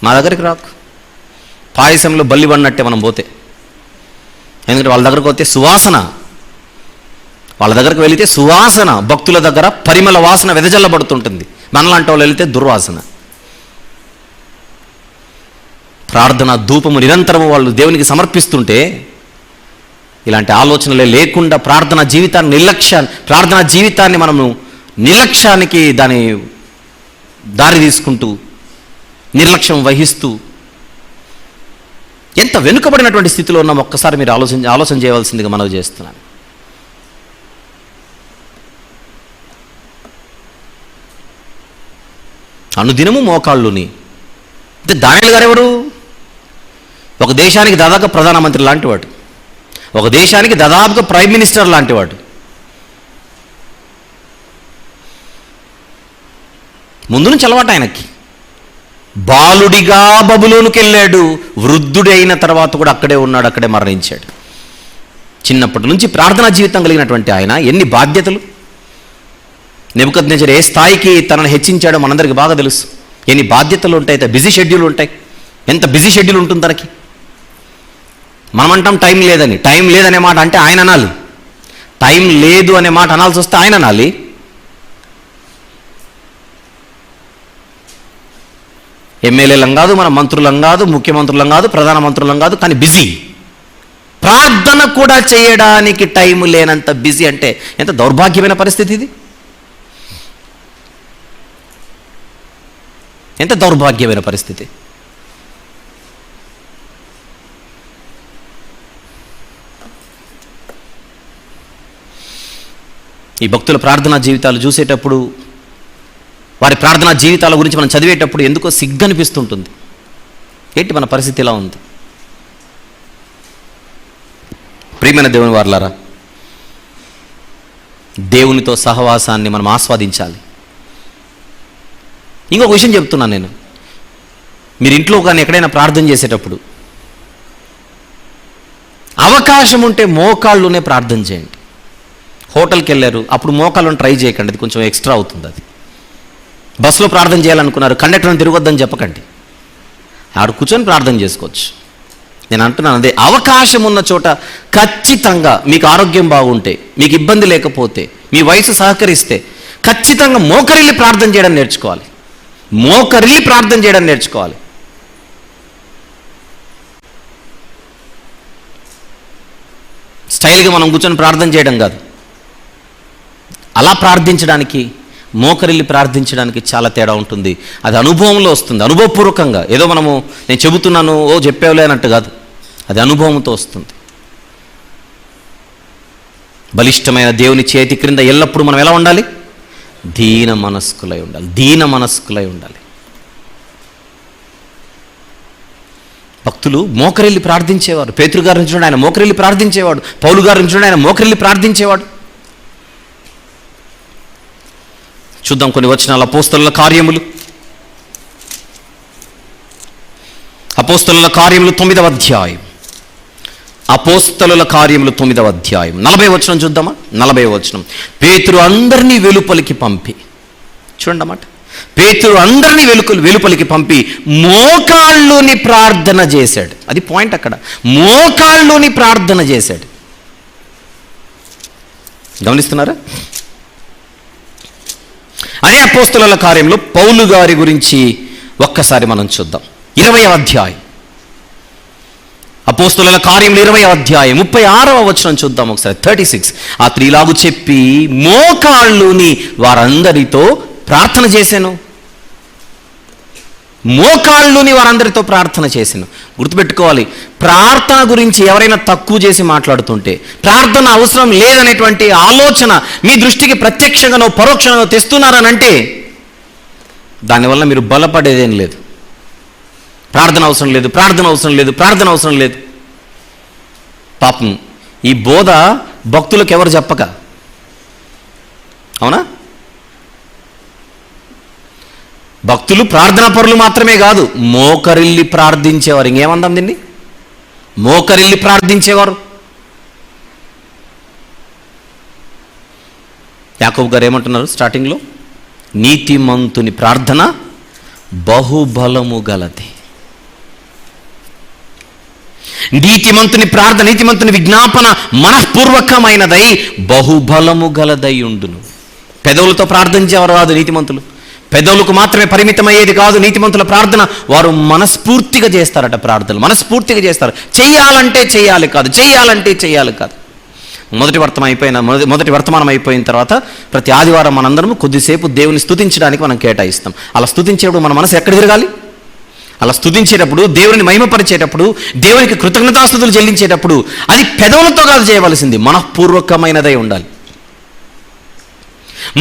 మా దగ్గరికి రాకు. పాయసంలో బల్లి పడినట్టే మనం పోతే. ఎందుకంటే వాళ్ళ దగ్గరకు పోతే సువాసన, వాళ్ళ దగ్గరకు వెళితే సువాసన, భక్తుల దగ్గర పరిమళ వాసన వెదజల్లబడుతుంటుంది. మనలాంటి వాళ్ళు వెళితే దుర్వాసన. ప్రార్థన ధూపము నిరంతరము వాళ్ళు దేవునికి సమర్పిస్తుంటే ఇలాంటి ఆలోచనలే లేకుండా ప్రార్థనా జీవితాన్ని మనము నిర్లక్ష్యానికి దారి తీసుకుంటూ నిర్లక్ష్యం వహిస్తూ ఎంత వెనుకబడినటువంటి స్థితిలో ఉన్నాం ఒక్కసారి మీరు ఆలోచన చేయవలసిందిగా మనవి చేస్తున్నాను. అనుదినము మోకాళ్ళుని. అంటే దానియేలు గారు ఎవరు? ఒక దేశానికి దాదాపుగా ప్రధానమంత్రి లాంటివాడు, ఒక దేశానికి దాదాపుగా ప్రైమ్ మినిస్టర్ లాంటివాడు. ముందు నుంచి అలవాటు ఆయనకి. బాలుడిగా బబులోనుకి వెళ్ళాడు, వృద్ధుడి అయిన తర్వాత కూడా అక్కడే ఉన్నాడు, అక్కడే మరణించాడు. చిన్నప్పటి నుంచి ప్రార్థనా జీవితం కలిగినటువంటి ఆయన ఎన్ని బాధ్యతలు. నెబుకద్నెజరు ఏ స్థాయికి తనను హెచ్చించాడో మనందరికీ బాగా తెలుసు. ఎన్ని బాధ్యతలు ఉంటాయి, బిజీ షెడ్యూల్ ఉంటాయి. ఎంత బిజీ షెడ్యూల్ ఉంటుంది తనకి. మనమంటాం టైం లేదని. టైం లేదనే మాట అంటే ఆయన అనాలి, టైం లేదు అనే మాట అనాల్సి వస్తే ఆయన అనాలి. ఎమ్మెల్యేలం కాదు, మన మంత్రులం కాదు, ముఖ్యమంత్రులం కాదు, ప్రధానమంత్రులం కాదు, కానీ బిజీ. ప్రార్థన కూడా చేయడానికి టైం లేనంత బిజీ అంటే ఎంత దౌర్భాగ్యమైన పరిస్థితి ఇది. ఎంత దౌర్భాగ్యమైన పరిస్థితి. ఈ భక్తుల ప్రార్థనా జీవితాలు చూసేటప్పుడు, వారి ప్రార్థనా జీవితాల గురించి మనం చదివేటప్పుడు ఎందుకో సిగ్గనిపిస్తుంటుంది. ఏంటి మన పరిస్థితి ఎలా ఉంది? ప్రియమైన దేవుని వారలారా, దేవునితో సహవాసాన్ని మనం ఆస్వాదించాలి. ఇంకొక విషయం చెప్తున్నాను నేను. మీరు ఇంట్లో కానీ ఎక్కడైనా ప్రార్థన చేసేటప్పుడు అవకాశం ఉంటే మోకాళ్ళునే ప్రార్థన చేయండి. హోటల్కి వెళ్ళారు, అప్పుడు మోకాళ్ళను ట్రై చేయకండి, అది కొంచెం ఎక్స్ట్రా అవుతుంది. అది బస్సులో ప్రార్థన చేయాలనుకున్నారు, కండక్టర్ని తిరగొద్దని చెప్పకండి, ఆడు కూర్చొని ప్రార్థన చేసుకోవచ్చు. నేను అంటున్నాను అదే, అవకాశం ఉన్న చోట ఖచ్చితంగా మీకు ఆరోగ్యం బాగుంటే, మీకు ఇబ్బంది లేకపోతే, మీ వయసు సహకరిస్తే ఖచ్చితంగా మోకరిల్లి ప్రార్థన చేయడం నేర్చుకోవాలి. మోకరిల్లి ప్రార్థన చేయడం నేర్చుకోవాలి. స్టైల్గా మనం కూర్చొని ప్రార్థన చేయడం కాదు. అలా ప్రార్థించడానికి, మోకరిల్లి ప్రార్థించడానికి చాలా తేడా ఉంటుంది. అది అనుభవంలో వస్తుంది, అనుభవపూర్వకంగా. ఏదో నేను చెబుతున్నాను, చెప్పేవలే అన్నట్టు కాదు, అది అనుభవంతో వస్తుంది. బలిష్టమైన దేవుని చేతి క్రింద ఎల్లప్పుడూ మనం ఎలా ఉండాలి? దీన మనస్కులై ఉండాలి, దీన మనస్కులై ఉండాలి. భక్తులు మోకరిల్లి ప్రార్థించేవారు. పేతురు గారి నుంచి ఆయన మోకరిల్లి ప్రార్థించేవాడు, పౌలు గారి నుంచి ఆయన మోకరిల్లి ప్రార్థించేవాడు. చూద్దాం కొన్ని వచనాలు. అపోస్తలుల కార్యములు 9వ అధ్యాయం. అపోస్తలుల కార్యములు 9వ అధ్యాయం 40వ వచనం చూద్దామా? 40వ వచనం. పేతురు అందరినీ వెలుపలికి పంపి, చూడండి అన్నమాట, పేతురు అందరినీ వెలుపలికి పంపి మోకాళ్ళుని ప్రార్థన చేశాడు. అది పాయింట్ అక్కడ, మోకాళ్ళుని ప్రార్థన చేశాడు. గమనిస్తున్నారా? అదే అపోస్తలుల కార్యంలో పౌలు గారి గురించి ఒక్కసారి మనం చూద్దాం. 20వ అధ్యాయం, అపోస్తలుల కార్యములు 20వ అధ్యాయం 36వ వచనం చూద్దాం ఒకసారి. 36. అతడు ఇలాగు చెప్పి మోకాళ్ళుని వారందరితో ప్రార్థన చేశాను. మోకాళ్ళుని వారందరితో ప్రార్థన చేశాను. గుర్తుపెట్టుకోవాలి, ప్రార్థన గురించి ఎవరైనా తక్కువ చేసి మాట్లాడుతుంటే, ప్రార్థన అవసరం లేదనేటువంటి ఆలోచన మీ దృష్టికి ప్రత్యక్షంగానో పరోక్షంగానో తెస్తున్నారనంటే దానివల్ల మీరు బలపడేదేం లేదు. ప్రార్థన అవసరం లేదు, ప్రార్థన అవసరం లేదు, ప్రార్థన అవసరం లేదు. పాపం ఈ బోధ భక్తులకు ఎవరు చెప్పక, అవునా? భక్తులు ప్రార్థనా పరులు మాత్రమే కాదు, మోకరిల్లి ప్రార్థించేవారు. ఇంకేమందాం దీన్ని? మోకరిల్లి ప్రార్థించేవారు. యాకోబు గారు ఏమంటున్నారు స్టార్టింగ్లో? నీతిమంతుని ప్రార్థన బహుబలము గలది. నీతిమంతుని ప్రార్థన, నీతిమంతుని విజ్ఞాపన మనఃపూర్వకమైనదై బహుబలము గలదై ఉండును. పెదవులతో ప్రార్థించేవారు కాదు నీతిమంతులు, పెదవులకు మాత్రమే పరిమితమయ్యేది కాదు నీతిమంతుల ప్రార్థన. వారు మనస్ఫూర్తిగా చేస్తారట ప్రార్థనలు, మనస్ఫూర్తిగా చేస్తారు. చెయ్యాలంటే చెయ్యాలి కాదు, చెయ్యాలంటే చెయ్యాలి కాదు. మొదటి వర్తమానం అయిపోయిన తర్వాత ప్రతి ఆదివారం మనందరం కొద్దిసేపు దేవుని స్తుతించడానికి మనం కేటాయిస్తాం. అలా స్తుతించేటప్పుడు మన మనసు ఎక్కడ తిరగాలి? అలా స్తుతించేటప్పుడు, దేవుని మహిమపరిచేటప్పుడు, దేవునికి కృతజ్ఞతాస్తుతులు చెల్లించేటప్పుడు అది పెదవులతో కాదు చేయవలసింది, మనఃపూర్వకమైనదై ఉండాలి.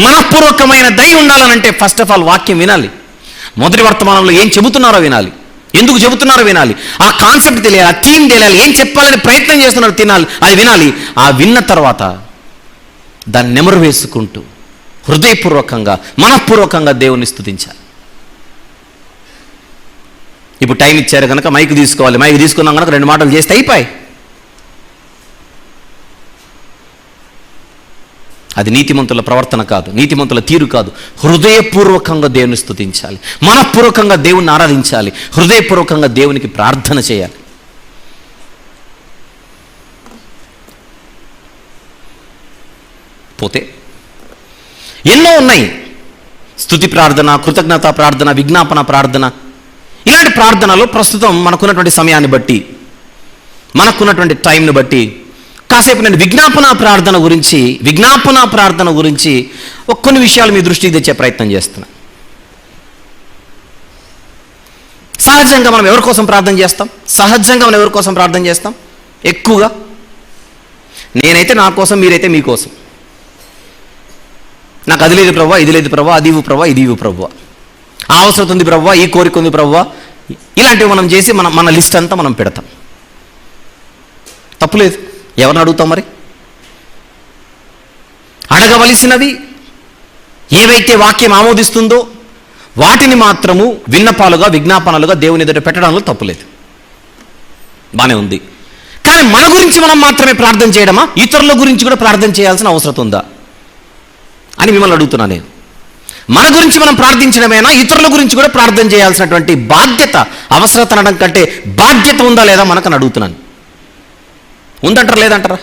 మనఃపూర్వకమైన దయ ఉండాలనంటే ఫస్ట్ ఆఫ్ ఆల్ వాక్యం వినాలి. మొదటి వర్తమానంలో ఏం చెబుతున్నారో వినాలి, ఎందుకు చెబుతున్నారో వినాలి, ఆ కాన్సెప్ట్ తెలియాలి, ఆ థీమ్ తెలియాలి, ఏం చెప్పాలని ప్రయత్నం చేస్తున్నారో తినాలి, అది వినాలి. ఆ విన్న తర్వాత దాన్ని నెమరు వేసుకుంటూ హృదయపూర్వకంగా మనఃపూర్వకంగా దేవుని స్తుతించాలి. ఇప్పుడు టైం ఇచ్చారు కనుక మైక్ తీసుకోవాలి, మైక్ తీసుకున్నాం కనుక 2 మాటలు చేస్తే అయిపోయి. అది నీతిమంతుల ప్రవర్తన కాదు, నీతిమంతుల తీరు కాదు. హృదయపూర్వకంగా దేవుని స్తుతించాలి, మనఃపూర్వకంగా దేవుని ఆరాధించాలి, హృదయపూర్వకంగా దేవునికి ప్రార్థన చేయాలి. పోతే ఎన్నో ఉన్నాయి. స్తుతి ప్రార్థన, కృతజ్ఞత ప్రార్థన, విజ్ఞాపన ప్రార్థన. ఇలాంటి ప్రార్థనలో ప్రస్తుతం మనకున్నటువంటి సమయాన్ని బట్టి, మనకున్నటువంటి టైంని బట్టి కాసేపు నేను విజ్ఞాపన ప్రార్థన గురించి కొన్ని విషయాలు మీ దృష్టికి తెచ్చే ప్రయత్నం చేస్తున్నా. సహజంగా మనం ఎవరి కోసం ప్రార్థన చేస్తాం? ఎక్కువగా నేనైతే నా కోసం, మీరైతే మీకోసం. నాకు అది లేదు ప్రభువా, ఇది లేదు ప్రభువా, అది ఇవ్వు ప్రభువా, ఇది ఇవ్వు ప్రభువా, ఆ అవసరం ఉంది ప్రభువా, ఈ కోరిక ఉంది ప్రభువా. ఇలాంటివి మనం చేసి మన లిస్ట్ అంతా మనం పెడతాం. తప్పులేదు, ఎవరిని అడుగుతాం మరి? అడగవలసినవి ఏవైతే వాక్యం ఆమోదిస్తుందో వాటిని మాత్రము విన్నపాలుగా, విజ్ఞాపనలుగా దేవుని ఎదుట పెట్టడంలో తప్పులేదు, బానే ఉంది. కానీ మన గురించి మనం మాత్రమే ప్రార్థన చేయడమా? ఇతరుల గురించి కూడా ప్రార్థన చేయాల్సిన అవసరం ఉందా అని మిమ్మల్ని అడుగుతున్నా నేను. మన గురించి మనం ప్రార్థించడమేనా? ఇతరుల గురించి కూడా ప్రార్థన చేయాల్సినటువంటి బాధ్యత, అవసరత అనడం కంటే బాధ్యత ఉందా లేదా మనకని అడుగుతున్నాను. ఉందంటారా లేదంటారా?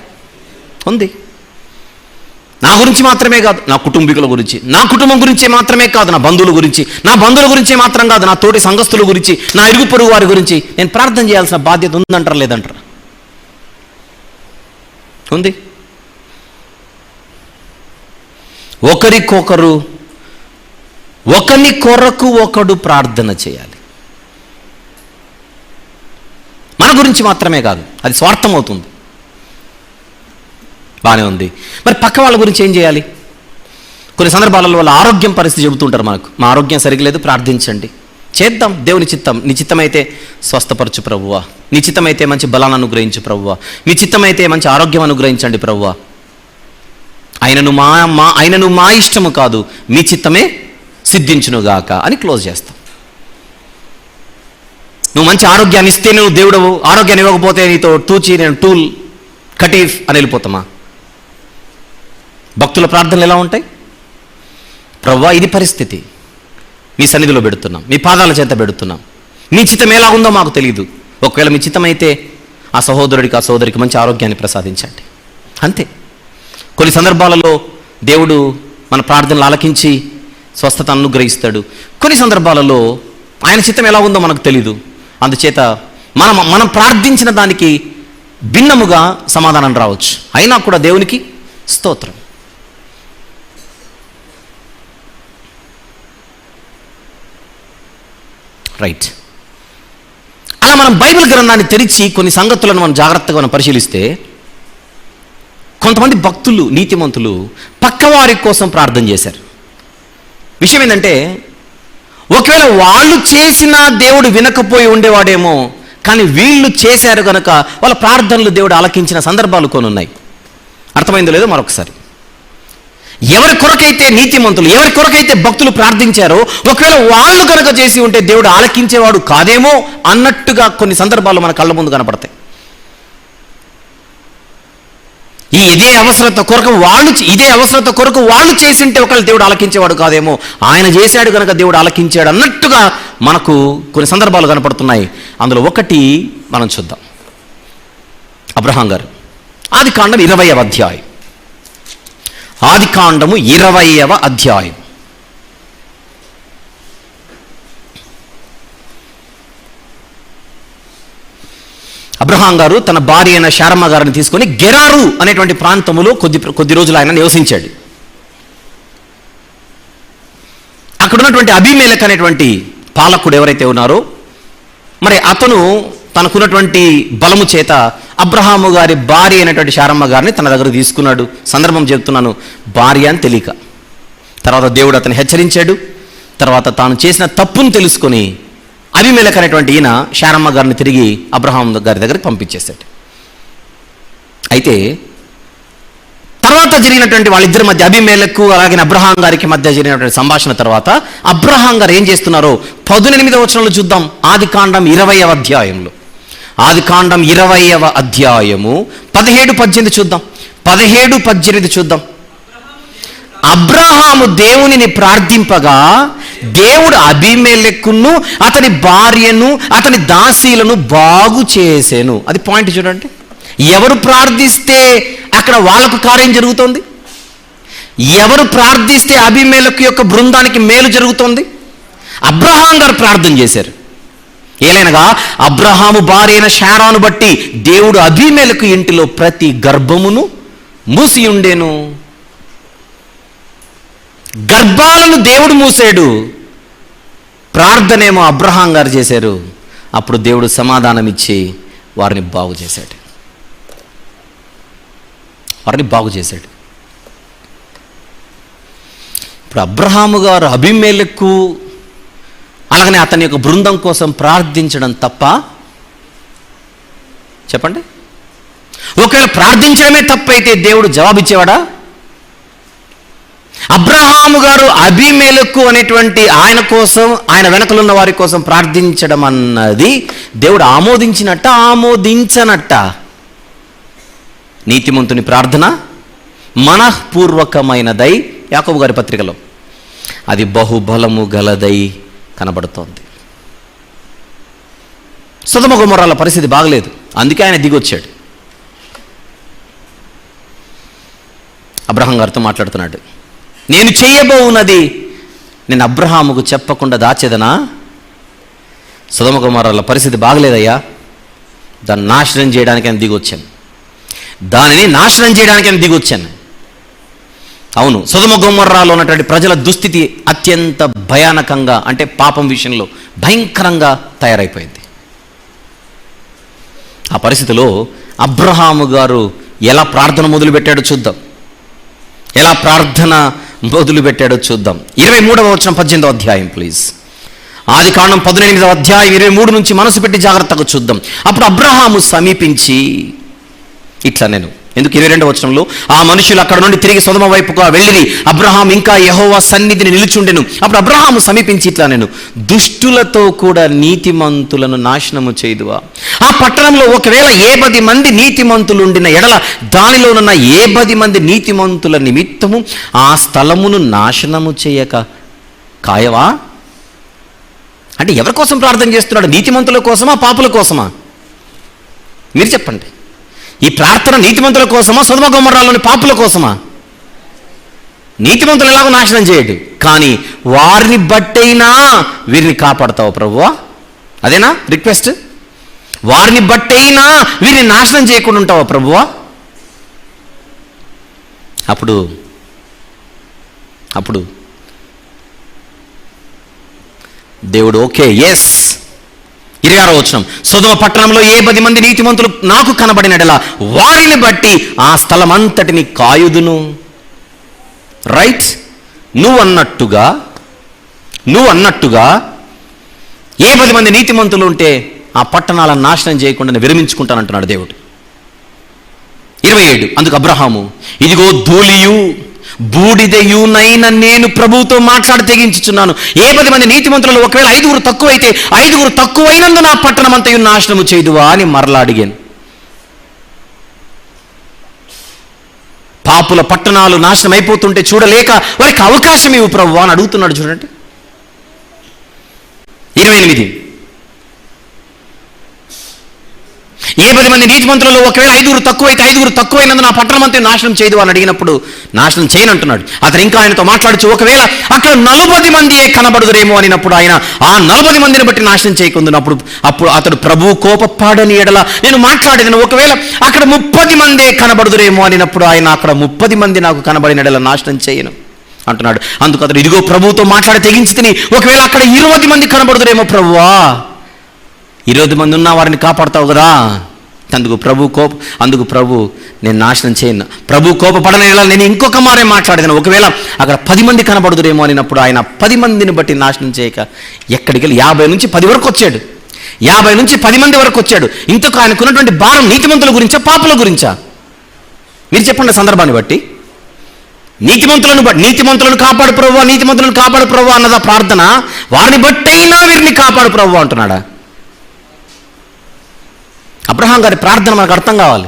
ఉంది. నా గురించి మాత్రమే కాదు, నా కుటుంబీకుల గురించి, నా కుటుంబం గురించి మాత్రమే కాదు, నా బంధువుల గురించి, నా బంధువుల గురించి మాత్రం కాదు, నా తోటి సంఘస్థుల గురించి, నా ఇరుగు పొరుగు వారి గురించి నేను ప్రార్థన చేయాల్సిన బాధ్యత ఉందంటారా లేదంటారా? ఉంది. ఒకరి కొరకు ఒకడు ప్రార్థన చేయాలి. మన గురించి మాత్రమే కాదు, అది స్వార్థం అవుతుంది. బాగానే ఉంది. మరి పక్క వాళ్ళ గురించి ఏం చేయాలి? కొన్ని సందర్భాలలో వాళ్ళ ఆరోగ్యం పరిస్థితి చెబుతుంటారు మనకు, మా ఆరోగ్యం సరిగ్గా లేదు, ప్రార్థించండి. చేద్దాం, దేవుని చిత్తం. నీ చిత్తమైతే స్వస్థపరచు ప్రభువా, నీ చిత్తమైతే మంచి బలాన్ని అనుగ్రహించు ప్రభువా, నీ చిత్తమైతే మంచి ఆరోగ్యం అనుగ్రహించండి ప్రభువా. ఆయనను మా ఇష్టము కాదు, మీ చిత్తమే సిద్ధించునుగాక అని క్లోజ్ చేస్తాం. నువ్వు మంచి ఆరోగ్యాన్ని ఇస్తే నువ్వు దేవుడవు, ఆరోగ్యాన్ని ఇవ్వకపోతే నీతో తూచి నేను టూల్ కటీఫ్ అని వెళ్ళిపోతామా? భక్తుల ప్రార్థనలు ఎలా ఉంటాయి? ప్రభువా ఇది పరిస్థితి, మీ సన్నిధిలో పెడుతున్నాం, మీ పాదాల చేత పెడుతున్నాం. మీ చిత్తం ఎలా ఉందో మాకు తెలియదు. ఒకవేళ మీ చిత్తం అయితే ఆ సహోదరుడికి, ఆ సోదరికి మంచి ఆరోగ్యాన్ని ప్రసాదించండి. అంతే. కొన్ని సందర్భాలలో దేవుడు మన ప్రార్థనలు ఆలకించి స్వస్థత అనుగ్రహిస్తాడు. కొన్ని సందర్భాలలో ఆయన చిత్తం ఎలా ఉందో మనకు తెలీదు. అందుచేత మనం ప్రార్థించిన దానికి భిన్నముగా సమాధానం రావచ్చు. అయినా కూడా దేవునికి స్తోత్రం. రైట్. అలా మనం బైబిల్ గ్రంథాన్ని తెరిచి కొన్ని సంగతులను మనం జాగ్రత్తగా మనం పరిశీలిస్తే, కొంతమంది భక్తులు, నీతిమంతులు పక్కవారి కోసం ప్రార్థన చేశారు. విషయం ఏంటంటే, ఒకవేళ వాళ్ళు చేసిన దేవుడు వినకపోయి ఉండేవాడేమో, కానీ వీళ్ళు చేశారు కనుక వాళ్ళ ప్రార్థనలు దేవుడు ఆలకించిన సందర్భాలు కొన్ని ఉన్నాయి. అర్థమైందో లేదో మరొకసారి. ఎవరి కొరకైతే నీతిమంతులు, ఎవరి కొరకైతే భక్తులు ప్రార్థించారో, ఒకవేళ వాళ్ళు కనుక చేసి ఉంటే దేవుడు ఆలకించేవాడు కాదేమో అన్నట్టుగా కొన్ని సందర్భాలు మన కళ్ళ ముందు కనపడతాయి. ఇదే అవసరత కొరకు వాళ్ళు చేసింటే ఒకవేళ దేవుడు ఆలకించేవాడు కాదేమో, ఆయన చేశాడు కనుక దేవుడు ఆలకించాడు అన్నట్టుగా మనకు కొన్ని సందర్భాలు కనపడుతున్నాయి. అందులో ఒకటి మనం చూద్దాం. అబ్రహాం గారు, ఆదికాండం 20వ అధ్యాయం. ఆదికాండము 20వ అధ్యాయం. అబ్రహాం గారు తన భార్య అయిన శారమ్మ గారిని తీసుకొని గెరారు అనేటువంటి ప్రాంతములో కొద్ది రోజులు ఆయన నివసించాడు. అక్కడ ఉన్నటువంటి అబీమెలెకు అనేటువంటి పాలకుడు ఎవరైతే ఉన్నారో, మరి అతను తనకున్నటువంటి బలము చేత అబ్రహాము గారి భార్య అయినటువంటి శారమ్మ గారిని తన దగ్గర తీసుకున్నాడు. సందర్భం చెప్తున్నాను, భార్య అని తెలియక. తర్వాత దేవుడు అతను హెచ్చరించాడు. తర్వాత తాను చేసిన తప్పును తెలుసుకొని అబీమెలెకు అనేటువంటి ఈయన శారమ్మ గారిని తిరిగి అబ్రహాం గారి దగ్గరికి పంపించేశాడు. అయితే తర్వాత జరిగినటువంటి వాళ్ళిద్దరి మధ్య, అబీమెలెకు అలాగే అబ్రహాం గారికి మధ్య జరిగినటువంటి సంభాషణ తర్వాత అబ్రహాం గారు ఏం చేస్తున్నారో 18వ వచనంలో చూద్దాం. ఆదికాండం 20వ అధ్యాయంలో, ఆదికాండం 20వ అధ్యాయము 17-18 చూద్దాం. 17-18 చూద్దాం. అబ్రహాము దేవునిని ప్రార్థింపగా దేవుడు అబీమెలెకును అతని భార్యను అతని దాసీలను బాగు చేసెను. అది పాయింట్ చూడండి. ఎవరు ప్రార్థిస్తే అక్కడ వాళ్ళకు కార్యం జరుగుతుంది. ఎవరు ప్రార్థిస్తే అబీమెలెకు యొక్క బృందానికి మేలు జరుగుతుంది. అబ్రహాం గారు ప్రార్థన చేశారు. ఏలైనగా అబ్రహాము భార్య అయిన శారాను బట్టి దేవుడు అబీమెలెకు ఇంటిలో ప్రతి గర్భమును మూసి ఉండేను. గర్భాలను దేవుడు మూసాడు, ప్రార్థనేమో అబ్రహాం గారు చేశారు. అప్పుడు దేవుడు సమాధానం ఇచ్చి వారిని బాగు చేశాడు. ఇప్పుడు అబ్రహాము గారు అబీమెలెకు అలాగనే అతని యొక్క బృందం కోసం ప్రార్థించడం తప్ప? చెప్పండి. ఒకవేళ ప్రార్థించడమే తప్పైతే దేవుడు జవాబిచ్చేవాడా? అబ్రహాము గారు అబీమెలెకు అనేటువంటి ఆయన కోసం, ఆయన వెనకలున్న వారి కోసం ప్రార్థించడం అన్నది దేవుడు ఆమోదించనట్ట? నీతిమంతుని ప్రార్థన మనఃపూర్వకమైనదై, యాకోబు గారి పత్రికలో అది బహుబలము గలదై కనబడుతోంది. సొదొమ గొమొర్రాల పరిస్థితి బాగలేదు, అందుకే ఆయన దిగొచ్చాడు. అబ్రహాం గారితో మాట్లాడుతున్నాడు. నేను చేయబోవున్నది నేను అబ్రహాముకు చెప్పకుండా దాచేదనా? సొదొమ గొమొర్రాల పరిస్థితి బాగలేదయ్యా, దాన్ని నాశనం చేయడానికి ఆయన దిగొచ్చాను. అవును, సొదొమ గొమొర్రాలో ఉన్నటువంటి ప్రజల దుస్థితి అత్యంత భయానకంగా, అంటే పాపం విషయంలో భయంకరంగా తయారైపోయింది. ఆ పరిస్థితిలో అబ్రహాము గారు ఎలా ప్రార్థన మొదలుపెట్టాడో చూద్దాం. 23వ వచనం 18వ అధ్యాయం ప్లీజ్. ఆదికాండం 18వ అధ్యాయం 23 నుంచి మనసు పెట్టి జాగ్రత్తగా చూద్దాం. అప్పుడు అబ్రహాము సమీపించి ఇట్లా, నేను ఎందుకు 22వ వచనంలో, ఆ మనుషులు అక్కడ నుండి తిరిగి సొదొమ వైపుగా వెళ్ళిరి. అబ్రహాం ఇంకా యెహోవా సన్నిధిని నిలుచుండెను. అప్పుడు అబ్రహాము సమీపించి ఇట్లా, నేను దుష్టులతో కూడా నీతిమంతులను నాశనము చేయుదువా? ఆ పట్టణంలో ఒకవేళ 10 మంది నీతిమంతులు ఉండిన ఎడల దానిలోనున్న 10 మంది నీతిమంతుల నిమిత్తము ఆ స్థలమును నాశనము చేయక కాయవా? అంటే ఎవరి కోసం ప్రార్థన చేస్తున్నాడు? నీతిమంతుల కోసమా, పాపుల కోసమా? మీరు చెప్పండి. ఈ ప్రార్థన నీతిమంతుల కోసమా, సొదొమ గొమొర్రాలోని పాపుల కోసమా? నీతిమంతులు ఎలాగో నాశనం చేయడు, కానీ వారిని బట్టైనా వీరిని కాపాడతావు ప్రభువా, అదేనా రిక్వెస్ట్? వారిని బట్టైనా వీరిని నాశనం చేయకుండా ఉంటావా ప్రభువా? అప్పుడు దేవుడు ఓకే, ఎస్. 26వ వచనం, సొదొమ పట్టణంలో ఏ 10 మంది నీతిమంతులు నాకు కనబడినడలా వారిని బట్టి ఆ స్థలం అంతటిని కాయుదును. రైట్? నువ్వు అన్నట్టుగా ఏ 10 మంది నీతిమంతులు ఉంటే ఆ పట్టణాలను నాశనం చేయకుండా విరమించుకుంటానంటున్నాడు దేవుడు. 27, అందుకు అబ్రహాము, ఇదిగో ధూళియు బూడిదయునైన నేను ప్రభువుతో మాట్లాడి తెగించుచున్నాను. ఏ 10 మంది నీతిమంతులలో ఒకవేళ 5 తక్కువైతే 5 తక్కువైనందు నా పట్టణం అంతయు నాశనము చేయుదువా అని మరలా అడిగాను. పాపుల పట్టణాలు నాశనం అయిపోతుంటే చూడలేక వారికి అవకాశం ఇవ్వు ప్రభువా అని అడుగుతున్నాడు. చూడండి 28, ఏ 10 మంది నీతిమంతులలో ఒకవేళ 5 తక్కువైతే 5 తక్కువైనందు నా పట్టణం అంతా నాశనం చేయదు అని అడిగినప్పుడు నాశనం చేయనంటున్నాడు. అతను ఇంకా ఆయనతో మాట్లాడుచు, ఒకవేళ అక్కడ 40 మంది కనబడుదురేమో అనినప్పుడు ఆయన ఆ 40 మందిని బట్టి నాశనం చేయకుందున్నప్పుడు అప్పుడు అతడు ప్రభువు కోపపాడని ఎడల నేను మాట్లాడేదను. ఒకవేళ అక్కడ 30 మందే కనబడుదురేమో అనినప్పుడు ఆయన అక్కడ 30 మంది నాకు కనబడిన ఎడల నాశనం చేయను అంటున్నాడు. అందుకు అతడు, ఇదిగో ప్రభువుతో మాట్లాడి తెగించి తిని ఒకవేళ అక్కడ 20 మంది కనబడుదురేమో ప్రభువా, 20 మంది ఉన్న వారిని కాపాడతావు కదా. అందుకు ప్రభు నేను నాశనం చేయను. ప్రభు కోపపడని నేను ఇంకొక మారే మాట్లాడేదాను. ఒకవేళ అక్కడ 10 మంది కనబడుదురేమో అనినప్పుడు ఆయన 10 మందిని బట్టి నాశనం చేయక ఎక్కడికి వెళ్ళి 50 నుంచి 10 వరకు వచ్చాడు. 50 నుంచి 10 మంది వరకు వచ్చాడు. ఇంతకు ఆయనకున్నటువంటి భారం నీతిమంతుల గురించా, పాపుల గురించా? మీరు చెప్పండి సందర్భాన్ని బట్టి. నీతిమంతులను కాపాడు ప్రభువా, నీతిమంతులను కాపాడు ప్రభువా అన్నదా ప్రార్థన? వారిని బట్టైనా వీరిని కాపాడు ప్రభువా అంటున్నాడా? అబ్రహాం గారి ప్రార్థన మనకు అర్థం కావాలి.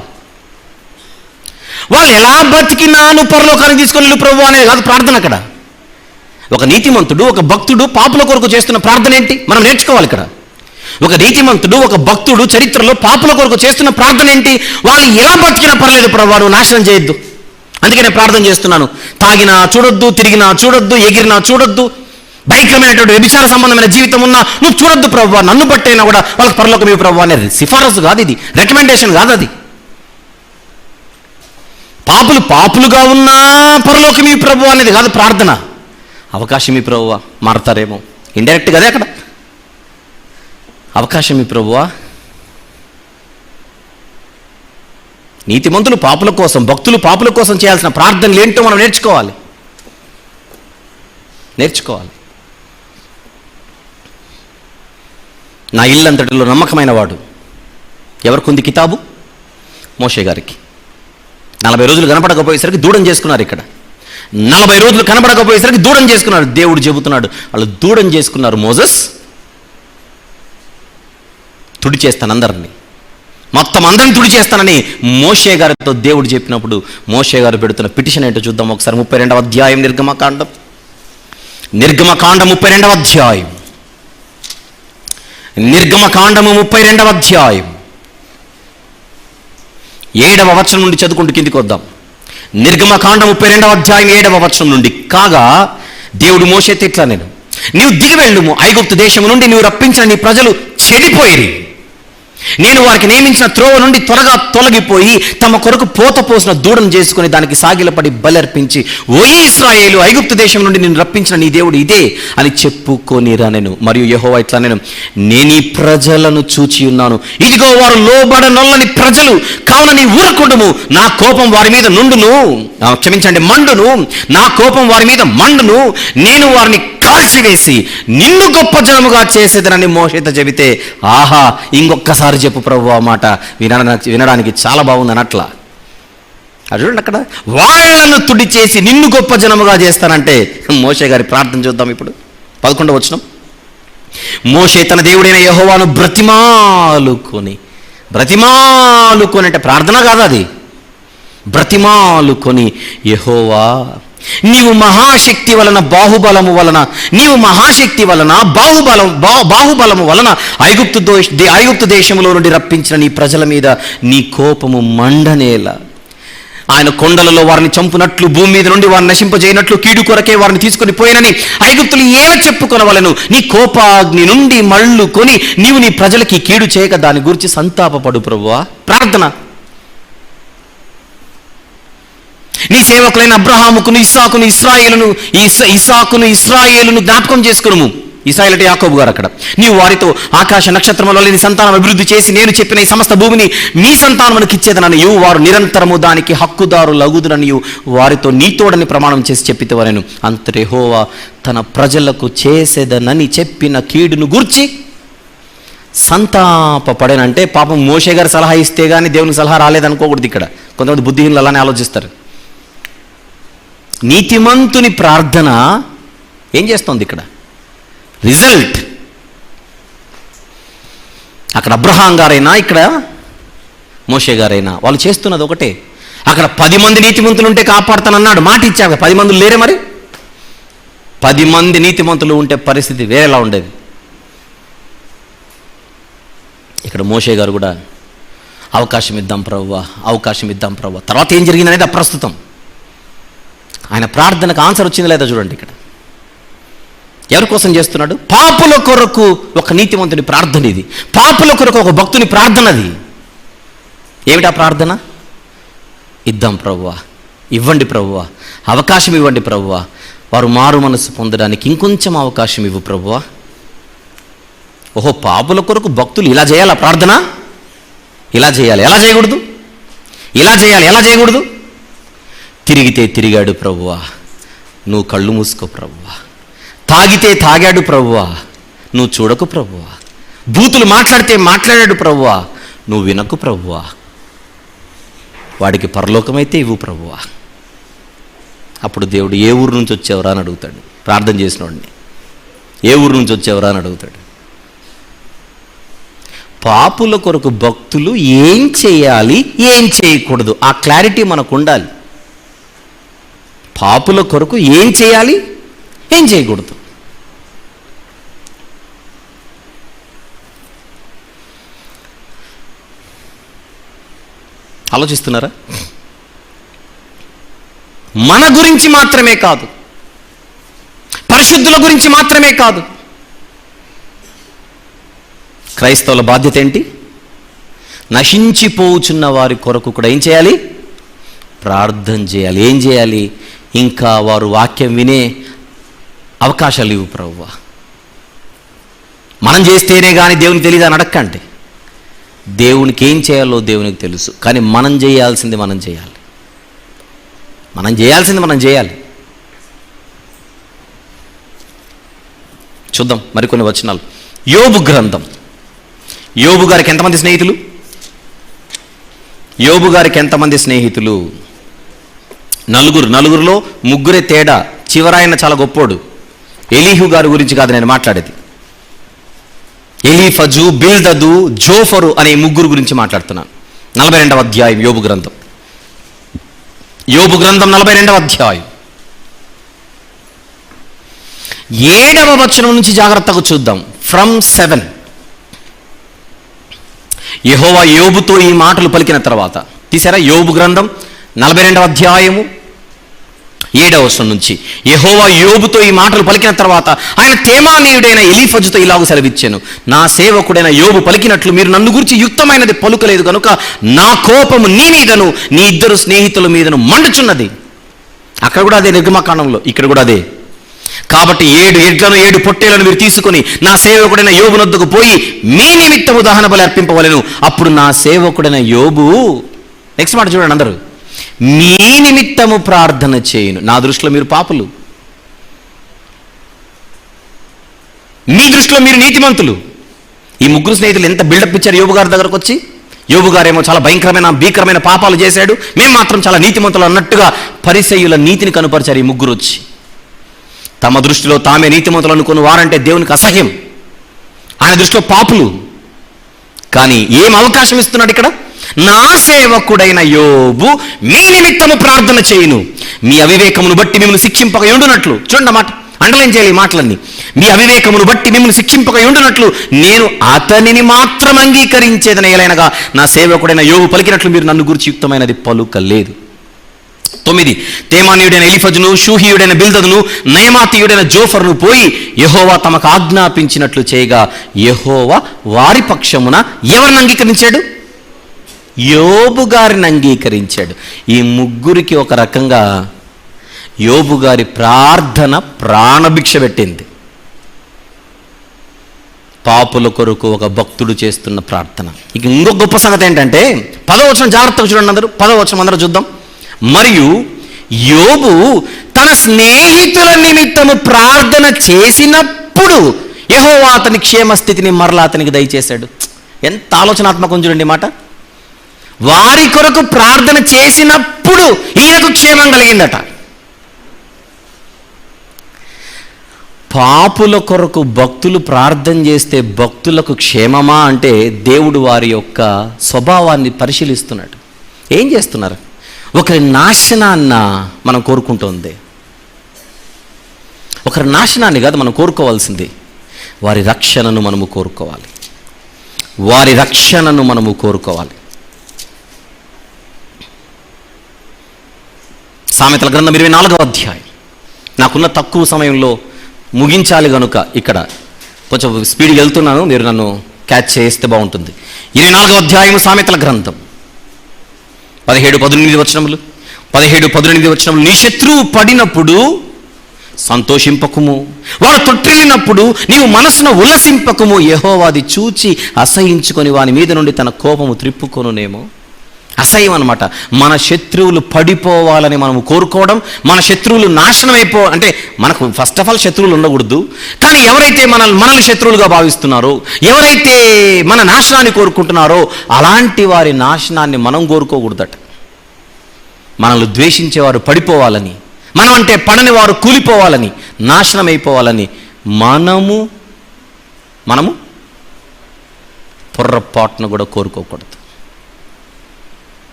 వాళ్ళు ఎలా బతికినా నువ్వు పరలోకానికి తీసుకొని వెళ్ళు ప్రభు అనేది కాదు ప్రార్థన. అక్కడ ఒక నీతిమంతుడు, ఒక భక్తుడు పాపుల కొరకు చేస్తున్న ప్రార్థన ఏంటి మనం నేర్చుకోవాలి. ఇక్కడ ఒక నీతిమంతుడు, ఒక భక్తుడు చరిత్రలో పాపుల కొరకు చేస్తున్న ప్రార్థన ఏంటి? వాళ్ళు ఎలా బతికినా పర్లేదు ప్రభు, నువ్వు నాశనం చేయొద్దు. అందుకే నేను ప్రార్థన చేస్తున్నాను. తాగినా చూడొద్దు, తిరిగినా చూడొద్దు, ఎగిరినా చూడొద్దు, భయంకరమైనటువంటి వ్యభిచార సంబంధమైన జీవితం ఉన్నా నువ్వు చూడొద్దు ప్రభు, నన్ను బట్టైనా కూడా వాళ్ళకి పరలోకం ఇవ్వు ప్రభు అనేది సిఫారసు కాదు, ఇది రికమెండేషన్ కాదు. అది పాపులుగా ఉన్నా పరలోకం ఇవ్వు ప్రభు అనేది కాదు ప్రార్థన. అవకాశం ఈ ప్రభువా, మారతారేమో ఇండైరెక్ట్ కదా అక్కడ. అవకాశం ఈ ప్రభువా. నీతిమంతులు పాపుల కోసం, భక్తులు పాపుల కోసం చేయాల్సిన ప్రార్థనలు ఏంటో మనం నేర్చుకోవాలి. నా ఇల్లంతటిలో నమ్మకమైన వాడు ఎవరికి కితాబు? మోషే గారికి. 40 రోజులు కనపడకపోయేసరికి దూడం చేసుకున్నారు. ఇక్కడ 40 రోజులు కనపడకపోయేసరికి దూడం చేసుకున్నారు. దేవుడు చెబుతున్నాడు వాళ్ళు దూడం చేసుకున్నారు. మోజెస్ తుడి చేస్తాను అందరినీ, మొత్తం అందరిని తుడి చేస్తానని మోషే గారితో దేవుడు చెప్పినప్పుడు మోషే గారు పెడుతున్న పిటిషన్ ఏంటో చూద్దాం ఒకసారి. 32వ అధ్యాయం నిర్గమకాండం 32వ అధ్యాయం. నిర్గమకాండము 32వ అధ్యాయం 7వ వచనం నుండి చదువుకుంటూ కిందికి వద్దాం. నిర్గమకాండం 32వ అధ్యాయం 7వ వచనం నుండి. కాగా దేవుడు మోషేతో ఇట్లా, నీవు దిగి వెళ్ళుము, ఐగుప్తు దేశము నుండి నీవు రప్పించిన నీ ప్రజలు చెడిపోయిరి. నేను వారికి నియమించిన త్రోవ నుండి త్వరగా తొలగిపోయి తమ కొరకు పోత పోసిన దూడను చేసుకుని దానికి సాగిలపడి బలర్పించి, ఓ ఇశ్రాయేలు, ఐగుప్తు దేశం నుండి నేను రప్పించిన నీ దేవుడు ఇదే అని చెప్పుకొనిరా. నేను మరియు యెహోవా ఇట్లా, నేను ఈ ప్రజలను చూచి ఉన్నాను, ఇదిగో వారు లోబడనొల్లని ప్రజలు, కావున నీ ఊరకుండుము, నా కోపం వారి మీద మండును, నా కోపం వారి మీద మండును, నేను వారిని కాల్చివేసి నిన్ను గొప్ప జనముగా చేసేదనని మోషేతో చెబితే, ఆహా ఇంకొక్కసారి చెప్పు ప్రభు ఆ మాట, వినడానికి చాలా బాగుంది అన్నట్లా. అది చూడండి అక్కడ, వాళ్ళను తుడి చేసి నిన్ను గొప్ప జనముగా చేస్తానంటే మోషే గారి ప్రార్థన చూద్దాం ఇప్పుడు. 11వ వచనం. మోషే తన దేవుడైన యెహోవాను బ్రతిమాలుకొని అంటే ప్రార్థన కాదు అది, బ్రతిమాలుకొని, యెహోవా నీవు మహాశక్తి వలన బాహుబలము వలన బాహుబలము వలన ఐగుప్తు దేశంలో నుండి రప్పించిన నీ ప్రజల మీద నీ కోపము మండనేలా. ఆయన కొండలలో వారిని చంపునట్లు, భూమి మీద నుండి వారిని నశింపజేయనట్లు, కీడు కొరకే వారిని తీసుకొని పోయినని ఐగుప్తులు ఏమి చెప్పుకొనవలెను? నీ కోపాగ్ని నుండి మళ్ళు కొని నీవు నీ ప్రజలకి కీడు చేయక దాని గురించి సంతాపపడు ప్రభువా. ప్రార్థన. నీ సేవకులైన అబ్రహాముకును ఇస్సాకును ఇస్రాయేలును జ్ఞాపకం చేసుకును. ఇస్రాయేల్ అంటే యాకోబు గారు. అక్కడ నీవు వారితో ఆకాశ నక్షత్రములలో నీ సంతానం అభివృద్ధి చేసి నేను చెప్పిన ఈ సమస్త భూమిని మీ సంతానమునకు ఇచ్చేదననియు వారు నిరంతరము దానికి హక్కుదారులగుదురనియు వారితో నీతోడని ప్రమాణం చేసి చెప్పితేవనెను. అంతటి యెహోవా తన ప్రజలకు చేసేదనని చెప్పిన కీడును గూర్చి సంతాపపడేనంటే పాపం మోషే గారు సలహా ఇస్తే కానీ దేవునికి సలహా రాలేదనుకోకూడదు. ఇక్కడ కొంతమంది బుద్ధిహీనులు అలానే ఆలోచిస్తారు. నీతిమంతుని ప్రార్థన ఏం చేస్తోంది? ఇక్కడ రిజల్ట్. అక్కడ అబ్రహాం గారైనా ఇక్కడ మోషే గారైనా వాళ్ళు చేస్తున్నది ఒకటే. అక్కడ 10 మంది నీతిమంతులు ఉంటే కాపాడుతానన్నాడు, మాట ఇచ్చాక 10 మందులు లేరే. మరి 10 మంది నీతిమంతులు ఉంటే పరిస్థితి వేరేలా ఉండేది. ఇక్కడ మోషే గారు కూడా అవకాశం ఇద్దాం ప్రభువా. తర్వాత ఏం జరిగిందనేది అప్రస్తుతం. ఆయన ప్రార్థనకు ఆన్సర్ వచ్చింది లేదా చూడండి. ఇక్కడ ఎవరి కోసం చేస్తున్నాడు? పాపుల కొరకు ఒక నీతిమంతుని ప్రార్థన ఇది. పాపుల కొరకు ఒక భక్తుని ప్రార్థనది. ఏమిటా ప్రార్థన? ఇద్దాం ప్రభువా, ఇవ్వండి ప్రభువా, అవకాశం ఇవ్వండి ప్రభువా, వారు మారు మనసు పొందడానికి ఇంకొంచెం అవకాశం ఇవ్వు ప్రభువా. ఓహో, పాపుల కొరకు భక్తులు ఇలా చేయాలా ప్రార్థన? ఇలా చేయాలి. ఎలా చేయకూడదు? ఇలా చేయాలి. ఎలా చేయకూడదు? తిరిగితే తిరిగాడు ప్రభువా, నువ్వు కళ్ళు మూసుకో ప్రభువా. తాగితే తాగాడు ప్రభువా, నువ్వు చూడకు ప్రభువా. బూతులు మాట్లాడితే మాట్లాడాడు ప్రభువా, నువ్వు వినకు ప్రభువా. వాడికి పరలోకమైతే ఇవ్వు ప్రభువా. అప్పుడు దేవుడు ఏ ఊరు నుంచి వచ్చేవరా అని అడుగుతాడు. ప్రార్థన చేసిన వాడిని ఏ ఊరు నుంచి వచ్చేవరా అని అడుగుతాడు. పాపుల కొరకు భక్తులు ఏం చేయాలి, ఏం చేయకూడదు, ఆ క్లారిటీ మనకు ఉండాలి. పాపుల కొరకు ఏం చేయాలి, ఏం చేయకూడదు. ఆలోచిస్తున్నారా? మన గురించి మాత్రమే కాదు, పరిశుద్ధుల గురించి మాత్రమే కాదు, క్రైస్తవుల బాధ్యత ఏంటి? నశించిపోచున్న వారి కొరకు కూడా ఏం చేయాలి? ప్రార్థన చేయాలి. ఏం చేయాలి? ఇంకా వారు వాక్యం వినే అవకాశాలు ఇవ్వు ప్రభువా. మనం చేస్తేనే కానీ దేవునికి తెలియదు అని అడక్కండి. దేవునికి ఏం చేయాలో దేవునికి తెలుసు, కానీ మనం చేయాల్సింది మనం చేయాలి. మనం చేయాలి. చూద్దాం మరికొన్ని వచనాలు. యోబు గ్రంథం. యోబు గారికి ఎంతమంది స్నేహితులు? యోబు గారికి ఎంతమంది స్నేహితులు? నలుగురిలో ముగ్గురే తేడా. చివరాయన చాలా గొప్పోడు. ఎలీహు గారి గురించి కాదు నేను మాట్లాడేది. ఎలీఫజు, బిల్దదు, జోఫరు అనే ముగ్గురు గురించి మాట్లాడుతున్నాను. 42వ అధ్యాయం యోబు గ్రంథం. 42వ అధ్యాయం 7వ వచనం నుంచి జాగ్రత్తగా చూద్దాం. ఫ్రమ్ 7. యెహోవా యోబుతో ఈ మాటలు పలికిన తర్వాత, తీసారా? యోబు గ్రంథం 42వ అధ్యాయము 7వ వచనం నుంచి యెహోవా యోబుతో ఈ మాటలు పలికిన తర్వాత ఆయన తేమానీయుడైన ఎలీఫజుతో ఇలాగ సెలవిచ్చాను. నా సేవకుడైన యోబు పలికినట్లు మీరు నన్ను గురించి యుక్తమైనది పలుకలేదు కనుక నా కోపము నీ మీదను నీ 2 స్నేహితుల మీదను మండుచున్నది. అక్కడ కూడా అదే నిర్గమకాండంలో, ఇక్కడ కూడా అదే. కాబట్టి 7 ఎడ్లను 7 పొట్టేలను మీరు తీసుకొని నా సేవకుడైన యోబు నొద్దకు పోయి మీ నిమిత్తము దహన బలి అర్పింపవలెను. అప్పుడు నా సేవకుడైన యోబు, నెక్స్ట్ మాట చూడండి అందరూ, మీ నిమిత్తము ప్రార్థన చేయును. నా దృష్టిలో మీరు పాపులు, మీ దృష్టిలో మీరు నీతిమంతులు. ఈ ముగ్గురు స్నేహితులు ఎంత బిల్డప్ ఇచ్చారు యోబు గారి దగ్గరకు వచ్చి. యోబు గారేమో చాలా భీకరమైన పాపాలు చేశాడు, మేము మాత్రం చాలా నీతిమంతులు అన్నట్టుగా పరిసయ్యుల నీతిని కనుపరిచారు ఈ ముగ్గురు వచ్చి. తమ దృష్టిలో తామే నీతిమంతులు అనుకుని వారంటే దేవునికి అసహ్యం. ఆయన దృష్టిలో పాపులు. కానీ ఏం అవకాశం ఇస్తున్నాడు ఇక్కడ? నా సేవకుడైన యోబు మీ నిమిత్తము ప్రార్థన చేయును. మీ అవివేకమును బట్టి మిమ్మల్ని శిక్షింపక ఉండునట్లు, చూడండి మాట అండర్లైన్ చేయాలి ఈ మాటలన్నీ. మీ అవివేకమును బట్టి మిమ్మల్ని శిక్షింపక ఉండునట్లు నేను అతనిని మాత్రం అంగీకరించేదని ఏలైనగా నా సేవకుడైన యోబు పలికినట్లు మీరు నన్ను గురించి యుక్తమైనది పలుకలేదు. 9 తేమానీయుడైన ఎలీఫజును, షూహీయుడైన బిల్దదును, నయమాతీయుడైన జోఫర్ను పోయి యెహోవా తమకు ఆజ్ఞాపించినట్లు చేయగా యెహోవా వారి పక్షమున ఎవరిని అంగీకరించాడు? యోబు గారిని అంగీకరించాడు. ఈ ముగ్గురికి ఒక రకంగా యోబు గారి ప్రార్థన ప్రాణభిక్ష పెట్టింది. పాపుల కొరకు ఒక భక్తుడు చేస్తున్న ప్రార్థన. ఇక ఇంకొక గొప్ప సంగతి ఏంటంటే 10వ వచనం జాగ్రత్తగా చూడండి అందరూ. 10వ వచనం అందరూ చూద్దాం. మరియు యోబు తన స్నేహితుల నిమిత్తము ప్రార్థన చేసినప్పుడు యెహోవా అతని క్షేమస్థితిని మరలా అతనికి దయచేశాడు. ఎంత ఆలోచనాత్మకం చూడండి మాట. వారి కొరకు ప్రార్థన చేసినప్పుడు ఈయనకు క్షేమం కలిగిందట. పాపుల కొరకు భక్తులు ప్రార్థన చేస్తే భక్తులకు క్షేమమా అంటే దేవుడు వారి యొక్క స్వభావాన్ని పరిశీలిస్తున్నాడు. ఏం చేస్తున్నారు? ఒకరి నాశనాన్న మనం కోరుకుంటుంది. ఒకరి నాశనాన్ని కాదు మనం కోరుకోవాల్సింది, వారి రక్షణను మనము కోరుకోవాలి. వారి రక్షణను మనము కోరుకోవాలి. సామెతల గ్రంథం 24వ అధ్యాయం. నాకున్న తక్కువ సమయంలో ముగించాలి కనుక ఇక్కడ కొంచెం స్పీడ్గా వెళ్తున్నాను, మీరు నన్ను క్యాచ్ చేస్తే బాగుంటుంది. 24వ అధ్యాయం సామెతల గ్రంథం 17-18 వచనములు. 17-18 వచనములు. నీ శత్రువు పడినప్పుడు సంతోషింపకుము, వాడు తొట్టిల్లినప్పుడు నీవు మనసును ఉల్లసింపకుము. యెహోవాది చూచి అసహించుకొని వాని మీద నుండి తన కోపము త్రిప్పుకొనునేమో. అసహ్యం అనమాట. మన శత్రువులు పడిపోవాలని మనము కోరుకోవడం, మన శత్రువులు నాశనం అంటే మనకు ఫస్ట్ ఆఫ్ ఆల్ శత్రువులు ఉండకూడదు. కానీ ఎవరైతే మనల్ని శత్రువులుగా భావిస్తున్నారో, ఎవరైతే మన నాశనాన్ని కోరుకుంటున్నారో అలాంటి వారి నాశనాన్ని మనం కోరుకోకూడదట. మనల్ని ద్వేషించేవారు పడిపోవాలని, మనం అంటే పడని వారు కూలిపోవాలని, నాశనం అయిపోవాలని మనము పొర్రపాటును కూడా కోరుకోకూడదు.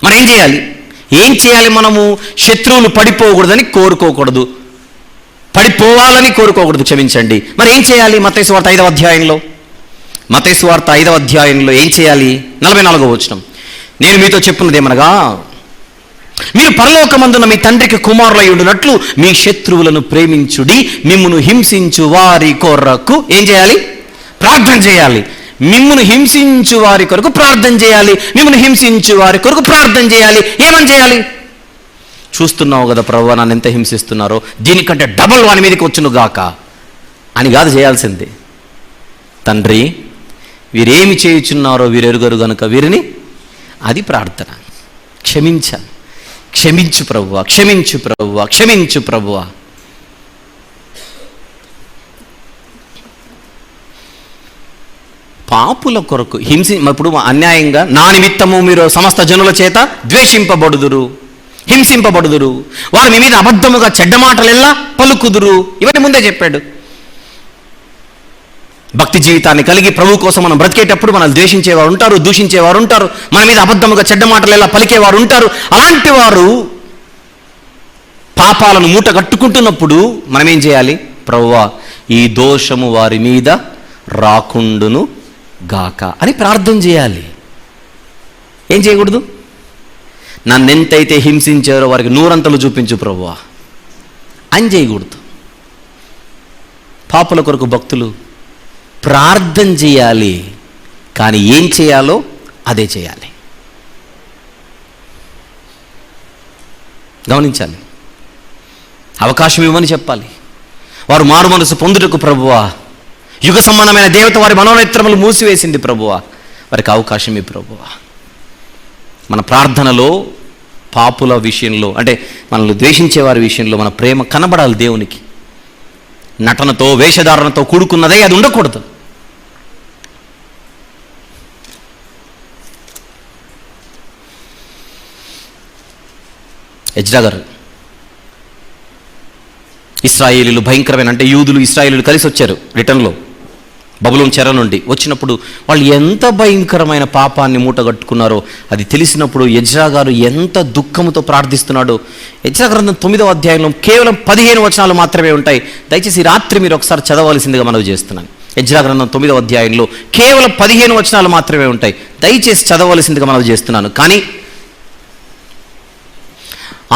మరి ఏం చేయాలి? మనము శత్రువులు పడిపోకూడదని కోరుకోకూడదు, పడిపోవాలని కోరుకోకూడదు, క్షమించండి. మరి ఏం చేయాలి? మత్తయి సువార్త 5వ అధ్యాయంలో, మత్తయి సువార్త 5వ అధ్యాయంలో ఏం చేయాలి? 44వ వచనం. నేను మీతో చెప్పున్నదేమనగా, మీరు పరలోకమందున మీ తండ్రికి కుమారులై ఉండునట్లు మీ శత్రువులను ప్రేమించుడి, మిమ్మును హింసించు వారి కొరకు ఏం చేయాలి? ప్రార్థన చేయాలి. మిమ్మును హింసించు వారి కొరకు ప్రార్థన చేయాలి. మిమ్మును హింసించు వారి కొరకు ప్రార్థన చేయాలి. ఏమని చేయాలి? చూస్తున్నావు కదా ప్రభువా నన్ను ఎంత హింసిస్తున్నారో, దీనికంటే డబుల్ వాని మీదకి వచ్చును గాక అని కాదు చేయాల్సింది. తండ్రి వీరేమి చేయుచున్నారో వీరెరుగరు గనుక వీరిని, అది ప్రార్థన. క్షమించు ప్రభువా, క్షమించు ప్రభువా, క్షమించు ప్రభువా. పాపుల కొరకు ఇప్పుడు అన్యాయంగా నా నిమిత్తము మీరు సమస్త జనుల చేత ద్వేషింపబడుదురు, హింసింపబడుదురు, వారు మీ మీద అబద్ధముగా చెడ్డ మాటలెల్లా పలుకుదురు. ఇవన్నీ ముందే చెప్పాడు. భక్తి జీవితాన్ని కలిగి ప్రభు కోసం మనం బ్రతికేటప్పుడు మనల్ని ద్వేషించేవారు ఉంటారు, దూషించేవారు ఉంటారు, మన మీద అబద్ధముగా చెడ్డ మాటలెల్లా పలికేవారు ఉంటారు. అలాంటి వారు పాపాలను మూట కట్టుకుంటున్నప్పుడు మనం ఏం చేయాలి? ప్రభువా ఈ దోషము వారి మీద రాకుండును గాక అని ప్రార్థన చేయాలి. ఏం చేయకూడదు? నన్నెంతైతే హింసించారో వారికి 100 చూపించు ప్రభువా అని చేయకూడదు. పాపుల కొరకు భక్తులు ప్రార్థన చేయాలి, కానీ ఏం చేయాలో అదే చేయాలి. గమనించాలి. అవకాశం ఇవ్వమని చెప్పాలి. వారు మారు మనసు పొందుటకు ప్రభువా, యుగ సంబంధమైన దేవత వారి మనోనేత్రములు మూసివేసింది ప్రభువా, వారికి అవకాశం ఇవ్వు ప్రభువా. మన ప్రార్థనలో పాపుల విషయంలో, అంటే మనల్ని ద్వేషించే వారి విషయంలో మన ప్రేమ కనబడాలి. దేవునికి నటనతో వేషధారణతో కూడుకున్నదే అది ఉండకూడదు. ఎజ్రా గారు, ఇశ్రాయేలీలు భయంకరమైన, అంటే యూదులు ఇశ్రాయేలీలు కలిసి వచ్చారు రిటర్న్లో. బబులోను చెర నుండి వచ్చినప్పుడు వాళ్ళు ఎంత భయంకరమైన పాపాన్ని మూటగట్టుకున్నారో అది తెలిసినప్పుడు ఎజ్రా గారు ఎంత దుఃఖంతో ప్రార్థిస్తున్నాడో. ఎజ్రా గ్రంథం 9వ అధ్యాయంలో కేవలం 15 వచనాలు మాత్రమే ఉంటాయి. దయచేసి రాత్రి మీరు ఒకసారి చదవలసిందిగా మనవి చేస్తున్నాను. ఎజ్రా గ్రంథం 9వ అధ్యాయంలో కేవలం 15 వచనాలు మాత్రమే ఉంటాయి. దయచేసి చదవలసిందిగా మనవి చేస్తున్నాను. కానీ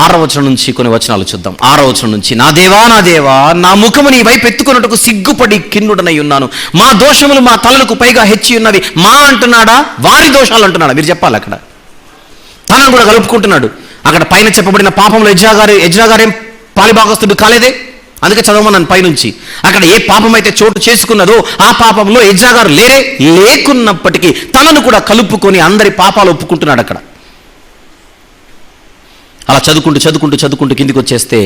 6వ వచనం నుంచి కొన్ని వచనాలు చూద్దాం. 6వ వచనం నుంచి, నా దేవా నా ముఖము నీ వైపు ఎత్తుకున్నట్టుకు సిగ్గుపడి కిన్నుడనై ఉన్నాను. మా దోషములు మా తలలకు పైగా హెచ్చి ఉన్నవి. మా అంటున్నాడా, వారి దోషాలు అంటున్నాడా? మీరు చెప్పాలి. అక్కడ తనను కూడా కలుపుకుంటున్నాడు. అక్కడ పైన చెప్పబడిన పాపంలో ఎజ్రా గారేం పాలిభాగస్తుడు కాలేదే. అందుకే చదవమన్నాను పైనుంచి. అక్కడ ఏ పాపం అయితే చోటు చేసుకున్నదో ఆ పాపంలో ఎజ్రా గారు లేకున్నప్పటికీ తనను కూడా కలుపుకొని అందరి పాపాలు ఒప్పుకుంటున్నాడు. అక్కడ అలా చదువుకుంటూ కిందికి వచ్చేస్తే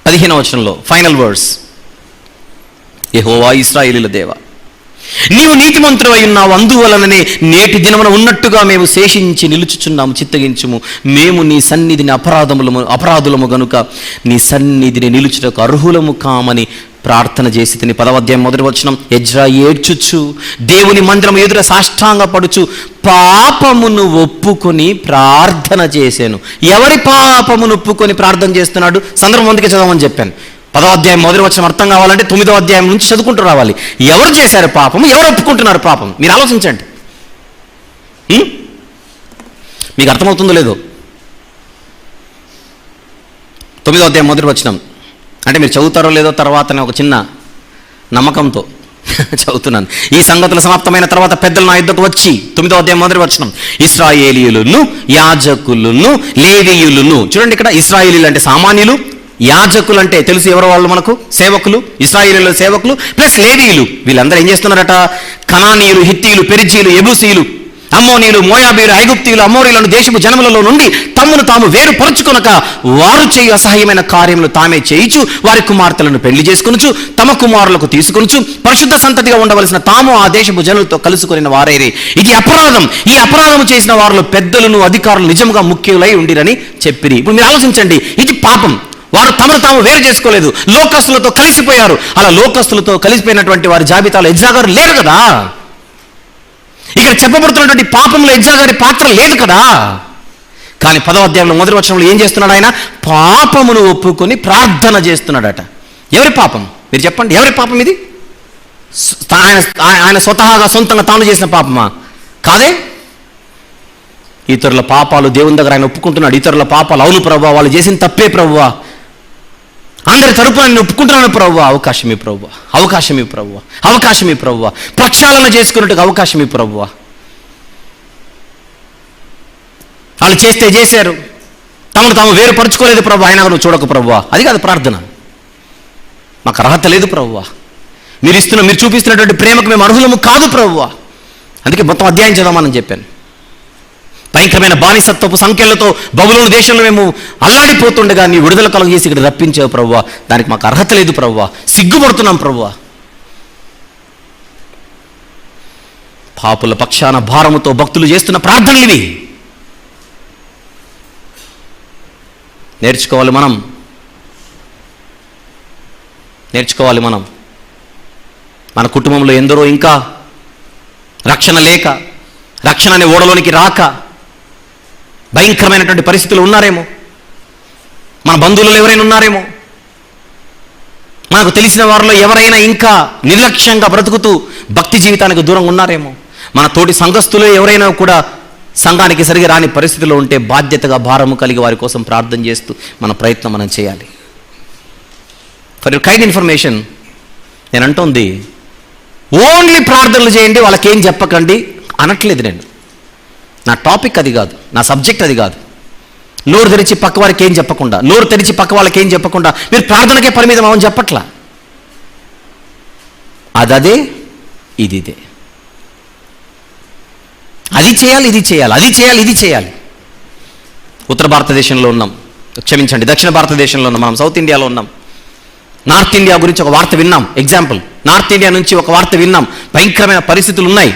15వ వచనంలో ఫైనల్ వర్డ్స్, యెహోవా ఇశ్రాయేలీల దేవా, నీవు నీతిమంతుడు అయి ఉన్నావు, అందువలననే నేటి దినమున ఉన్నట్టుగా మేము శేషించి నిలుచుచున్నాము. చిత్తగించుము, మేము నీ సన్నిధిని అపరాధులము గనుక నీ సన్నిధిని నిలుచుటకు అర్హులము కామని ప్రార్థన చేసి తిని. 10వ అధ్యాయం 1వ వచనం, ఎజ్రా ఏడ్చుచు దేవుని మందిరం ఎదుర సాష్టాంగ పడుచు పాపమును ఒప్పుకొని ప్రార్థన చేశాను. ఎవరి పాపమును ఒప్పుకొని ప్రార్థన చేస్తున్నాడు? సందర్భం అందుకే చదవమని చెప్పాను. 10వ అధ్యాయం 1వ వచనం అర్థం కావాలంటే 9వ అధ్యాయం నుంచి చదువుకుంటూ రావాలి. ఎవరు చేశారు పాపం, ఎవరు ఒప్పుకుంటున్నారు పాపం? మీరు ఆలోచించండి. మీకు అర్థమవుతుందో లేదో. 9వ అధ్యాయం 1వ వచనం అంటే మీరు చదువుతారో లేదో తర్వాతనే ఒక చిన్న నమ్మకంతో చదువుతున్నాను. ఈ సంగతులు సమాప్తమైన తర్వాత పెద్దలు నా యుద్ధకు వచ్చి, 9వ అధ్యాయం 1వ వచనం, ఇశ్రాయేలీయులను యాజకులను లేవీయులను. చూడండి, ఇక్కడ ఇశ్రాయేలీలు అంటే సామాన్యులు, యాజకులు అంటే తెలుసు ఎవరు వాళ్ళు మనకు, సేవకులు. ఇశ్రాయేలీయుల సేవకులు ప్లస్ లేవీయులు. వీళ్ళందరూ ఏం చేస్తున్నారట? కనానీయులు, హిత్తీయులు, పెరిజీలు, యెబూసీయులు, అమ్మోనీయులు, మోయాబీయులు, ఐగుప్తీయులు, అమోరీలను దేశపు జనములలో నుండి తమ్మును తాము వేరుపరుచుకొనక వారు చేయు అసహ్యమైన కార్యములు తామే చేయుచు వారి కుమార్తెలను పెళ్లి చేసుకొనుచు తమ కుమారులకు తీసుకొనుచు పరిశుద్ధ సంతతిగా ఉండవలసిన తాము ఆ దేశపు జనులతో కలుసుకొనిన వారైరే. ఇది అపరాధం. ఈ అపరాధం చేసిన వారిలో పెద్దలను అధికారులు నిజంగా ముఖ్యులై ఉండిరని చెప్పిరి. ఇప్పుడు మీరు ఆలోచించండి, ఇది పాపం. వారు తమను తాము వేరు చేసుకోలేదు, లోకస్తులతో కలిసిపోయారు. అలా లోకస్తులతో కలిసిపోయినటువంటి వారి జాబితాలో ఎజ్రా గారు లేరు కదా. ఇక్కడ చెప్పబడుతున్నటువంటి పాపంలో ఎజ్రా గారి పాత్ర లేదు కదా. కానీ 10వ అధ్యాయంలో 1వ వచనంలో ఏం చేస్తున్నాడు? ఆయన పాపమును ఒప్పుకొని ప్రార్థన చేస్తున్నాడట. ఎవరి పాపం? మీరు చెప్పండి, ఎవరి పాపం ఇది? ఆయన సొంతంగా తాను చేసిన పాపమా? కాదే. ఇతరుల పాపాలు దేవుని దగ్గర ఆయన ఒప్పుకుంటున్నాడు. ఇతరుల పాపాలు, అవును ప్రభువా వాళ్ళు చేసిన తప్పే ప్రభువా, అందరి తరపున నేను ఒప్పుకుంటున్నాను ప్రభువా, అవకాశం ఈ ప్రభువా, ప్రక్షాళన చేసుకున్నట్టుగా అవకాశం ఈ ప్రభువా. వాళ్ళు చేస్తే చేశారు, తమను తాము వేరుపరుచుకోలేదు ప్రభువా, అయినా నువ్వు చూడకు ప్రభువా. అది కాదు ప్రార్థన. మాకు అర్హత లేదు ప్రభువా, మీరు చూపిస్తున్నటువంటి ప్రేమకు మేము అర్హులము కాదు ప్రభువా. అందుకే మొత్తం అధ్యాయం చదవమని చెప్పాను. భయంకరమైన బానిసత్వపు సంఖ్యలతో బబులోను దేశంలో మేము అల్లాడిపోతుండగా నీ విడుదల కలుగజేసి ఇక్కడ రప్పించావు ప్రభువా. దానికి మాకు అర్హత లేదు ప్రభువా, సిగ్గుపడుతున్నాం ప్రభువా. పాపుల పక్షాన భారముతో భక్తులు చేస్తున్న ప్రార్థనలు ఇవి. నేర్చుకోవాలి మనం. మన కుటుంబంలో ఎందరో ఇంకా రక్షణ లేక, రక్షణ అనే ఓడలోనికి రాక భయంకరమైనటువంటి పరిస్థితులు ఉన్నారేమో. మన బంధువులలో ఎవరైనా ఉన్నారేమో. మనకు తెలిసిన వారిలో ఎవరైనా ఇంకా నిర్లక్ష్యంగా బ్రతుకుతూ భక్తి జీవితానికి దూరంగా ఉన్నారేమో. మన తోటి సంఘస్థులు ఎవరైనా కూడా సంఘానికి సరిగా రాని పరిస్థితిలో ఉంటే బాధ్యతగా భారము కలిగి వారి కోసం ప్రార్థన చేస్తూ మన ప్రయత్నం మనం చేయాలి. ఫర్ యువర్ కైండ్ ఇన్ఫర్మేషన్, నేను అంటోంది ఓన్లీ ప్రార్థనలు చేయండి, వాళ్ళకేం చెప్పకండి అనట్లేదు నేను. నా టాపిక్ అది కాదు, నా సబ్జెక్ట్ అది కాదు. నోరు తెరిచి పక్క వారికి ఏం చెప్పకుండా, నోరు తెరిచి పక్క వాళ్ళకి ఏం చెప్పకుండా మీరు ప్రార్థనకే పరిమితం అవని చెప్పట్లా. అదే ఇదే, అది చేయాలి, ఇది చేయాలి, అది చేయాలి, ఇది చేయాలి. ఉత్తర భారతదేశంలో ఉన్నాం, క్షమించండి దక్షిణ భారతదేశంలో ఉన్నాం, మనం సౌత్ ఇండియాలో ఉన్నాం. నార్త్ ఇండియా గురించి ఒక వార్త విన్నాం. ఎగ్జాంపుల్, నార్త్ ఇండియా నుంచి ఒక వార్త విన్నాం. భయంకరమైన పరిస్థితులు ఉన్నాయి.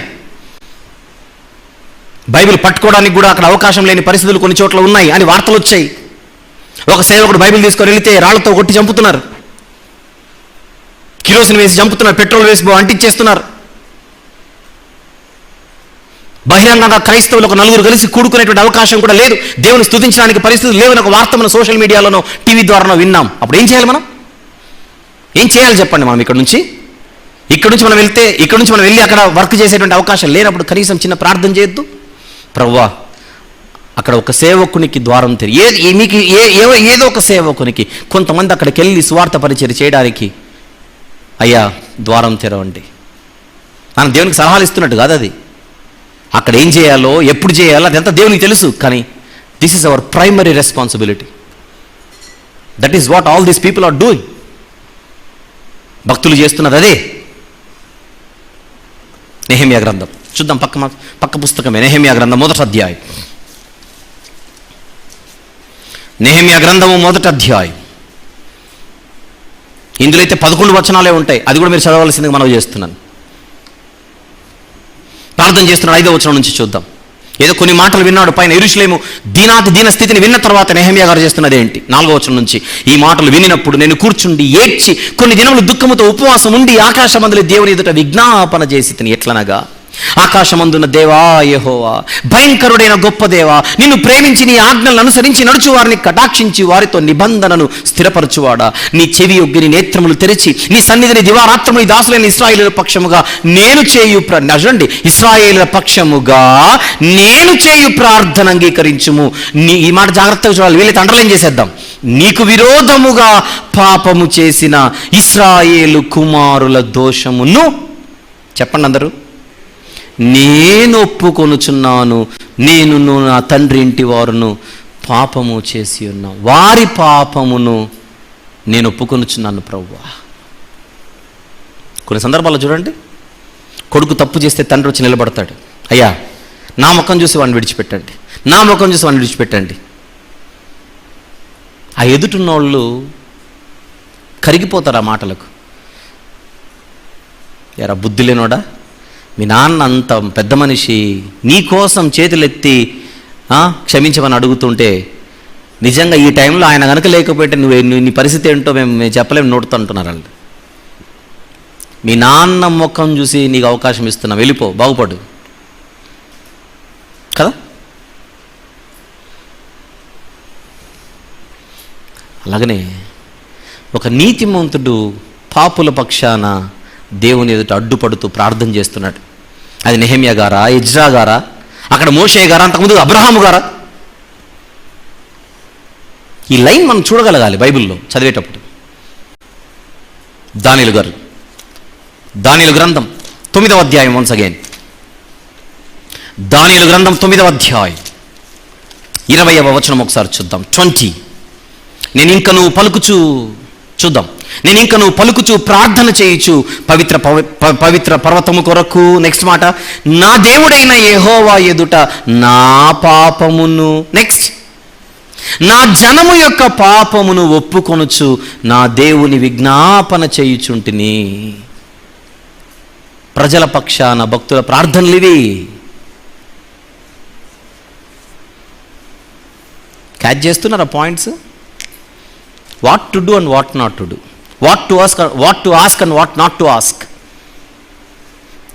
బైబిల్ పట్టుకోవడానికి కూడా అక్కడ అవకాశం లేని పరిస్థితులు కొన్ని చోట్ల ఉన్నాయి అని వార్తలు వచ్చాయి. ఒక సేవకుడు బైబిల్ తీసుకొని వెళితే రాళ్లతో కొట్టి చంపుతున్నారు. కిరోసిన్ వేసి చంపుతున్నారు, పెట్రోల్ వేసి అంటించేస్తున్నారు. బహిరంగంగా క్రైస్తవులు ఒక నలుగురు కలిసి కూడుకునేటువంటి అవకాశం కూడా లేదు. దేవుని స్తుతించడానికి పరిస్థితులు లేవని ఒక వార్త మనం సోషల్ మీడియాలోనో టీవీ ద్వారానో విన్నాం. అప్పుడు ఏం చేయాలి? మనం ఏం చేయాలి చెప్పండి? మనం ఇక్కడ నుంచి మనం వెళ్ళి అక్కడ వర్క్ చేసేటువంటి అవకాశం లేనప్పుడు కనీసం చిన్న ప్రార్థన చేయొద్దు? ప్రభువా, అక్కడ ఒక సేవకునికి ద్వారం మీకు ఏదో ఒక సేవకునికి, కొంతమంది అక్కడికి వెళ్ళి స్వార్థ పరిచర్య చేయడానికి అయ్యా ద్వారం తెరవండి. మనం దేవునికి సలహాలు ఇస్తున్నట్టు కాదు అది. అక్కడ ఏం చేయాలో, ఎప్పుడు చేయాలో అదంతా దేవునికి తెలుసు. కానీ this is our primary responsibility. That is what all these people are doing. భక్తులు చేస్తున్నది అదే. నెహెమ్యా గ్రంథం చూద్దాం, పక్క పుస్తకమే. నెహెమ్యా గ్రంథం 1వ అధ్యాయం. నెహెమ్యా గ్రంథము 1వ అధ్యాయం. ఇందులో అయితే 11 వచనాలే ఉంటాయి. అది కూడా మీరు చదవలసిందిగా మనవి చేస్తున్నాను. ప్రార్థన చేస్తున్నాడు. 5వ వచనం నుంచి చూద్దాం. ఏదో కొన్ని మాటలు విన్నాడు పైన. యెరూషలేము దీన స్థితిని విన్న తర్వాత నెహెమ్యా గారు చేస్తున్నది ఏంటి? 4వ వచనం నుంచి, ఈ మాటలు వినినప్పుడు నేను కూర్చుండి ఏడ్చి కొన్ని దినములు దుఃఖముతో ఉపవాసం ఉండి ఆకాశమందుల దేవుని ఎదుట విజ్ఞాపన చేసి తిని ఎట్లనగా, ఆకాశమందున్న దేవా యెహోవా, భయంకరుడైన గొప్ప దేవా, నిన్ను ప్రేమించి నీ ఆజ్ఞలను అనుసరించి నడుచు వారిని కటాక్షించి వారితో నిబంధనను స్థిరపరచువాడా, నీ చెవి ఒగ్గి నీ నేత్రములు తెరిచి నీ సన్నిధిని దివారాత్రములు దాసులైన ఇశ్రాయేలుల పక్షముగా నేను చేయు ఇశ్రాయేలుల పక్షముగా నేను చేయు ప్రార్థన అంగీకరించుము. ఈ మాట జాగ్రత్తగా చూడాలి. వీళ్ళైతే అండర్లైన్ చేసేద్దాం. నీకు విరోధముగా పాపము చేసిన ఇశ్రాయేలు కుమారుల దోషమును, చెప్పండి అందరూ, నేను ఒప్పుకొనుచున్నాను. నేను నా తండ్రి ఇంటి వారును పాపము చేసి ఉన్నా, వారి పాపమును నేను ఒప్పుకొనుచున్నాను ప్రభువా. కొన్ని సందర్భాల్లో చూడండి, కొడుకు తప్పు చేస్తే తండ్రి వచ్చి నిలబడతాడు. అయ్యా, నా ముఖం చూసి వాడిని విడిచిపెట్టండి, నా ముఖం చూసి వాడిని విడిచిపెట్టండి. ఆ ఎదుటిన్న వాళ్ళు కరిగిపోతారు ఆ మాటలకు. ఎరా బుద్ధి లేనోడా, మీ నాన్న అంత పెద్ద మనిషి నీ కోసం చేతులెత్తి క్షమించమని అడుగుతుంటే, నిజంగా ఈ టైంలో ఆయన కనుక లేకపోతే నీ పరిస్థితి ఏంటో మేము చెప్పలేము, నోటుతో అంటున్నారు వాళ్ళు. మీ నాన్న ముఖం చూసి నీకు అవకాశం ఇస్తున్నా, వెళ్ళిపో, బాగుపడు కదా. అలాగనే ఒక నీతిమంతుడు పాపుల పక్షాన దేవుని ఎదుట అడ్డుపడుతూ ప్రార్థన చేస్తున్నాడు. అది నెహెమ్యా గారా, ఎజ్రా గారా, అక్కడ మోషే గారా, అంతకుముందు అబ్రహాము గారా? ఈ లైన్ మనం చూడగలగాలి బైబిల్లో చదివేటప్పుడు. దానియేలు గారు, దానియేలు గ్రంథం 9వ అధ్యాయం. వన్స్ అగైన్ దానియేలు గ్రంథం 9వ అధ్యాయం 20వ వచనం ఒకసారి చూద్దాం. 20. నేను ఇంక నువ్వు పలుకుచు ప్రార్థన చేయుచు పవిత్ర పర్వతము కొరకు, నెక్స్ట్ మాట, నా దేవుడైన యెహోవా ఎదుట నా పాపమును, నెక్స్ట్, నా జనము యొక్క పాపమును ఒప్పుకొనుచు నా దేవుని విజ్ఞాపన చేయుచుంటిని. ప్రజల పక్షాన భక్తుల ప్రార్థనలు ఇవి. క్యాచ్ చేస్తున్నారా points? What to do and what not to do, what to ask and what not to ask.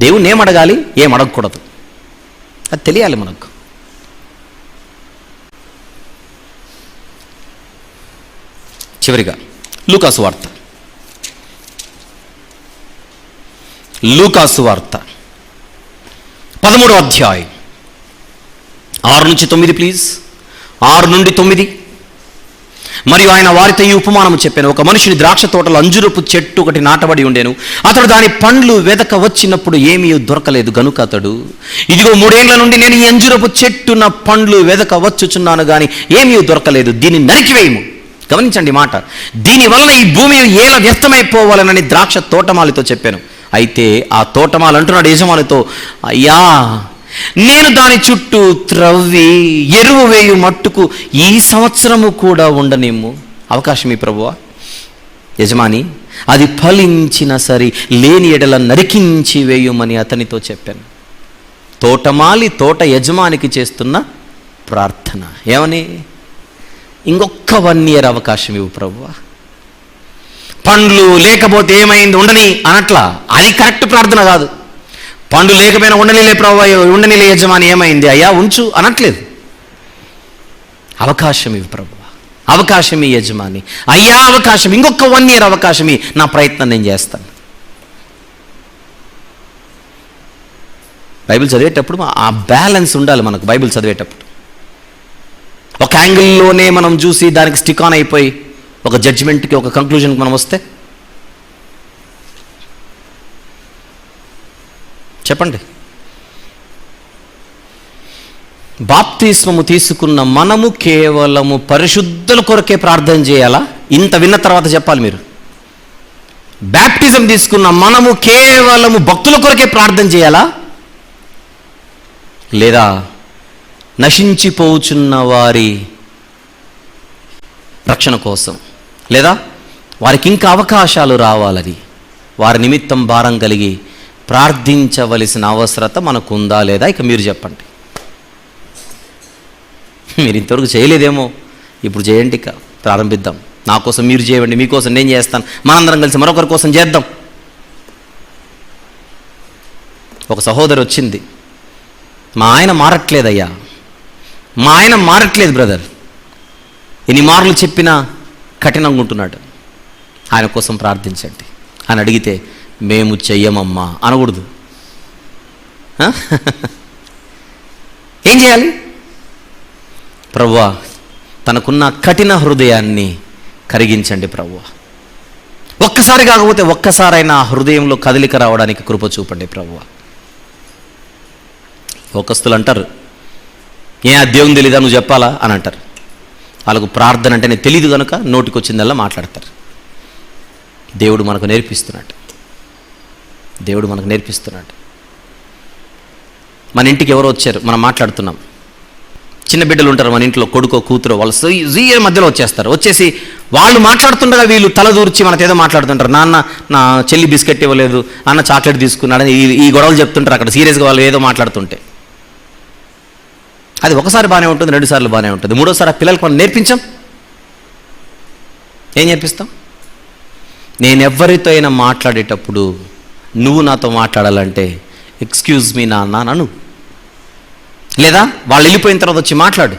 దేవుణ్ణి ఏం అడగాలి, ఏం అడగకూడదు, అది తెలియాలి మనకు. చివరిగా లూకాసు వార్త 13వ అధ్యాయం 6 నుంచి 9 ప్లీజ్. 6 నుండి 9. మరియు ఆయన వారితో ఈ ఉపమానము చెప్పాను. ఒక మనుషుని ద్రాక్ష తోటలో అంజురపు చెట్టు ఒకటి నాటబడి ఉండేను. అతడు దాని పండ్లు వెదక వచ్చినప్పుడు ఏమీ దొరకలేదు గనుక అతడు, ఇదిగో 3 ఏళ్ల నుండి నేను ఈ అంజురపు చెట్టున పండ్లు వెదక వచ్చుచున్నాను కానీ ఏమీ దొరకలేదు, దీన్ని నరికివేయము. గమనించండి మాట. దీనివల్ల ఈ భూమి ఏల వ్యర్థమైపోవాలనని ద్రాక్ష తోటమాలితో చెప్పాను. అయితే ఆ తోటమాలి అంటున్నాడు యజమానితో, అయ్యా, నేను దాని చుట్టూ త్రవ్వి ఎరువు వేయు మట్టుకు ఈ సంవత్సరము కూడా ఉండనేమో. అవకాశం ఈ ప్రభువా. యజమాని, అది ఫలించిన సరి, లేని ఎడల నరికించి వేయుమని అతనితో చెప్పాను. తోటమాలి తోట యజమానికి చేస్తున్న ప్రార్థన ఏమని? ఇంకొక 1 year అవకాశం ఇవ్వు ప్రభువా. పండ్లు లేకపోతే ఏమైంది ఉండని అనట్లా. అది కరెక్ట్ ప్రార్థన కాదు. పండ్లు లేకపోయినా ఉండనిలే ప్రభువా, ఉండనిలే యజమాని, ఏమైంది అయ్యా ఉంచు అనట్లేదు. అవకాశం ఇవి ప్రభువా, అవకాశం ఈ యజమాని, అయ్యా అవకాశం, ఇంకొక 1 year అవకాశం, నా ప్రయత్నం నేను చేస్తాను. బైబిల్ చదివేటప్పుడు ఆ బ్యాలెన్స్ ఉండాలి మనకు. బైబిల్ చదివేటప్పుడు ఒక యాంగిల్లోనే మనం చూసి దానికి స్టిక్ ఆన్ అయిపోయి ఒక జడ్జిమెంట్కి, ఒక కంక్లూజన్కి మనం వస్తే చెప్పండి. బాప్తిస్మము తీసుకున్న మనము కేవలము పరిశుద్ధుల కొరకే ప్రార్థన చేయాలా? ఇంత విన్న తర్వాత చెప్పాలి మీరు. బ్యాప్టిజం తీసుకున్న మనము కేవలము భక్తుల కొరకే ప్రార్థన చేయాలా, లేదా నశించిపోచున్న వారి రక్షణ కోసం, లేదా వారికి ఇంకా అవకాశాలు రావాలని వారి నిమిత్తం భారం కలిగి ప్రార్థించవలసిన అవసరత మనకు ఉందా లేదా? ఇక మీరు చెప్పండి. మీరు ఇంతవరకు చేయలేదేమో, ఇప్పుడు చేయండి. ఇక ప్రారంభిద్దాం. నా కోసం మీరు చేయండి, మీకోసం నేను చేస్తాను, మనందరం కలిసి మరొకరి కోసం చేద్దాం. ఒక సహోదరి వచ్చింది, మా ఆయన మారట్లేదయ్యా, మా ఆయన మారట్లేదు బ్రదర్, ఎన్ని మార్లు చెప్పినా కఠినంగా ఉంటున్నాడు, ఆయన కోసం ప్రార్థించండి అని అడిగితే మేము చెయ్యమమ్మా అనకూడదు. ఏం చేయాలి? ప్రభువా తనకున్న కఠిన హృదయాన్ని కరిగించండి ప్రభువా, ఒక్కసారి కాకపోతే ఒక్కసారైనా ఆ హృదయంలో కదలిక రావడానికి కృప చూపండి ప్రభువా. లోకస్తులు అంటారు, ఏ దేవుని తెలీదా నువ్వు చెప్పాలా అని అంటారు. వాళ్ళకు ప్రార్థన అంటేనే తెలియదు కనుక నోటికి వచ్చిందల్లా మాట్లాడతారు. దేవుడు మనకు నేర్పిస్తున్నాడు, దేవుడు మనకు నేర్పిస్తున్నాడు. మన ఇంటికి ఎవరో వచ్చారు, మనం మాట్లాడుతున్నాం. చిన్న బిడ్డలు ఉంటారు మన ఇంట్లో, కొడుకో కూతురో, వాళ్ళు జీఏ మధ్యలో వచ్చేస్తారు. వచ్చేసి వాళ్ళు మాట్లాడుతుండగా వీళ్ళు తలదూర్చి మనతో ఏదో మాట్లాడుతుంటారు. నాన్న నా చెల్లి బిస్కెట్ ఇవ్వలేదు, అన్న చాక్లెట్ తీసుకున్నాడని ఈ గొడవలు చెప్తుంటారు అక్కడ సీరియస్గా వాళ్ళు ఏదో మాట్లాడుతుంటే. అది ఒకసారి బాగానే ఉంటుంది, 2 సార్లు బాగానే ఉంటుంది, 3వసారి ఆ పిల్లలకు మనం నేర్పించాం. ఏం నేర్పిస్తాం? నేను ఎవరితో అయినా మాట్లాడేటప్పుడు నువ్వు నాతో మాట్లాడాలంటే ఎక్స్క్యూజ్ మీ నాన్న నన్ను, లేదా వాళ్ళు వెళ్ళిపోయిన తర్వాత వచ్చి మాట్లాడు.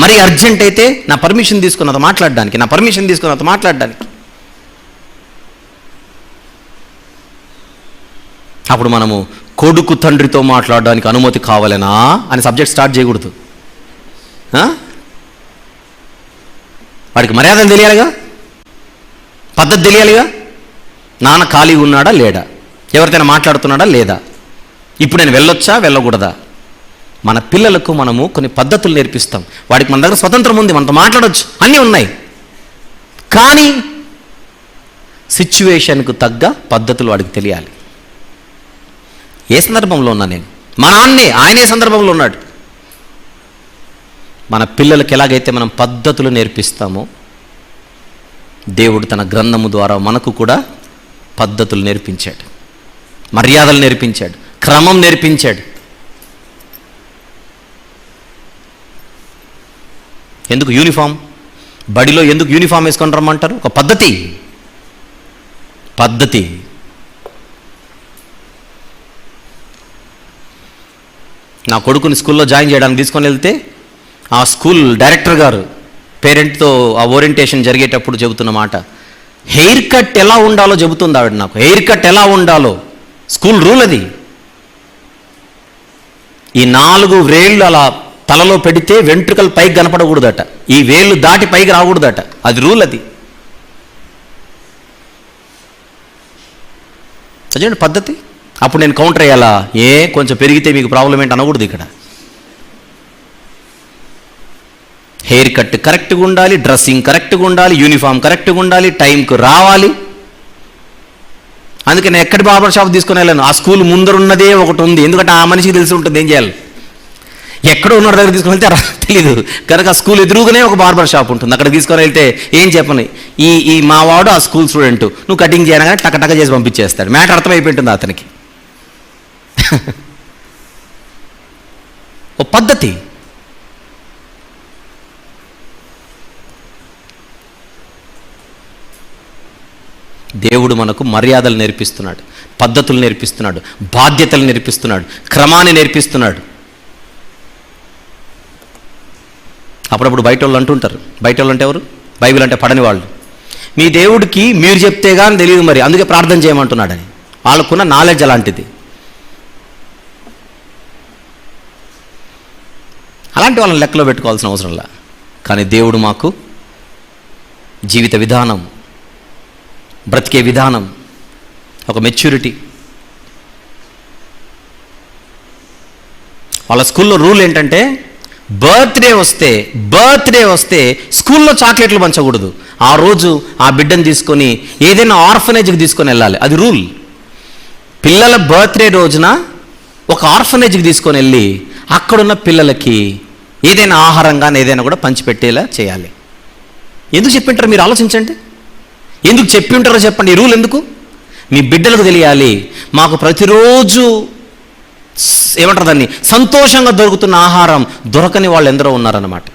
మరీ అర్జెంట్ అయితే నా పర్మిషన్ తీసుకున్నది మాట్లాడడానికి, నా పర్మిషన్ తీసుకున్నది మాట్లాడడానికి. అప్పుడు మనము కొడుకు తండ్రితో మాట్లాడడానికి అనుమతి కావాలనా అని సబ్జెక్ట్ స్టార్ట్ చేయకూడదు. వాడికి మర్యాదలు తెలియాలిగా, పద్ధతి తెలియాలిగా. నాన్న ఖాళీగా ఉన్నాడా లేడా, ఎవరితోనైనా మాట్లాడుతున్నాడా లేదా, ఇప్పుడు నేను వెళ్ళొచ్చా వెళ్ళకూడదా. మన పిల్లలకు మనము కొన్ని పద్ధతులు నేర్పిస్తాం. వాడికి మన దగ్గర స్వతంత్రం ఉంది, మనతో మాట్లాడవచ్చు, అన్నీ ఉన్నాయి. కానీ సిచ్యువేషన్కు తగ్గ పద్ధతులు వాడికి తెలియాలి. ఏ సందర్భంలో ఉన్నా నేను, మా నాన్నే ఆయనే సందర్భంలో ఉన్నాడు. మన పిల్లలకి ఎలాగైతే మనం పద్ధతులు నేర్పిస్తామో దేవుడు తన గ్రంథము ద్వారా మనకు కూడా పద్ధతులు నేర్పించాడు, మర్యాదలు నేర్పించాడు, క్రమం నేర్పించాడు. ఎందుకు యూనిఫామ్, బడిలో ఎందుకు యూనిఫామ్ వేసుకొని రమ్మంటారు? ఒక పద్ధతి. నా కొడుకుని స్కూల్లో జాయిన్ చేయడానికి తీసుకొని వెళ్తే ఆ స్కూల్ డైరెక్టర్ గారు పేరెంట్తో ఆ ఓరియంటేషన్ జరిగేటప్పుడు చెబుతున్న మాట, హెయిర్ కట్ ఎలా ఉండాలో చెబుతుంది ఆవిడ నాకు. హెయిర్ కట్ ఎలా ఉండాలో స్కూల్ రూల్ అది. ఈ 4 వేళ్ళు అలా తలలో పెడితే వెంట్రుకలు పైకి కనపడకూడదట, ఈ వేళ్ళు దాటి పైకి రాకూడదట, అది రూల్. అది అదేంటి పద్ధతి. అప్పుడు నేను కౌంటర్ అయ్యాలా, కొంచెం పెరిగితే మీకు ప్రాబ్లం ఏంటి అనకూడదు. ఇక్కడ హెయిర్ కట్ కరెక్ట్గా ఉండాలి, డ్రెస్సింగ్ కరెక్ట్గా ఉండాలి, యూనిఫామ్ కరెక్ట్గా ఉండాలి, టైంకు రావాలి. అందుకే నేను ఎక్కడి బార్బర్ షాప్ తీసుకుని వెళ్ళాను, ఆ స్కూల్ ముందరున్నదే ఒకటి ఉంది. ఎందుకంటే ఆ మనిషికి తెలిసి ఉంటుంది ఏం చేయాలి. ఎక్కడో ఉన్న దగ్గర తీసుకుని వెళ్తే తెలీదు కనుక ఆ స్కూల్ ఎదురుగానే ఒక బార్బర్ షాప్ ఉంటుంది, అక్కడ తీసుకొని వెళ్తే ఏం చెప్పని, ఈ మావాడు ఆ స్కూల్ స్టూడెంట్, నువ్వు కటింగ్ చేయనగానే టక చేసి పంపించేస్తాడు. మ్యాటర్ అర్థమైపోయింటుంది అతనికి. ఓ పద్ధతి. దేవుడు మనకు మర్యాదలు నేర్పిస్తున్నాడు, పద్ధతులు నేర్పిస్తున్నాడు, బాధ్యతలు నేర్పిస్తున్నాడు, క్రమాన్ని నేర్పిస్తున్నాడు. అప్పుడప్పుడు బయట వాళ్ళు అంటుంటారు, బయట వాళ్ళు అంటే ఎవరు? బైబిల్ అంటే పడని వాళ్ళు. మీ దేవుడికి మీరు చెప్తే కానీ తెలియదు, మరి అందుకే ప్రార్థన చేయమంటున్నాడని. వాళ్ళకున్న నాలెడ్జ్ అలాంటిది. అలాంటి వాళ్ళని లెక్కలో పెట్టుకోవాల్సిన అవసరంలా. కానీ దేవుడు మాకు జీవిత విధానం, బ్రతికే విధానం, ఒక మెచ్యూరిటీ. వాళ్ళ స్కూల్లో రూల్ ఏంటంటే బర్త్డే వస్తే స్కూల్లో చాక్లెట్లు పంచకూడదు. ఆ రోజు ఆ బిడ్డను తీసుకొని ఏదైనా ఆర్ఫనేజ్కి తీసుకొని వెళ్ళాలి. అది రూల్. పిల్లల బర్త్డే రోజున ఒక ఆర్ఫనేజ్కి తీసుకొని వెళ్ళి అక్కడున్న పిల్లలకి ఏదైనా ఆహారం కానీ ఏదైనా కూడా పంచిపెట్టేలా చేయాలి. ఎందుకు చెప్పింటారో మీరు ఆలోచించండి. ఎందుకు చెప్పి ఉంటారో చెప్పండి. ఈ రూల్ ఎందుకు? మీ బిడ్డలకు తెలియాలి, మాకు ప్రతిరోజు ఏమంటారు దాన్ని, సంతోషంగా దొరుకుతున్న ఆహారం దొరకని వాళ్ళు ఎందరో ఉన్నారన్నమాట.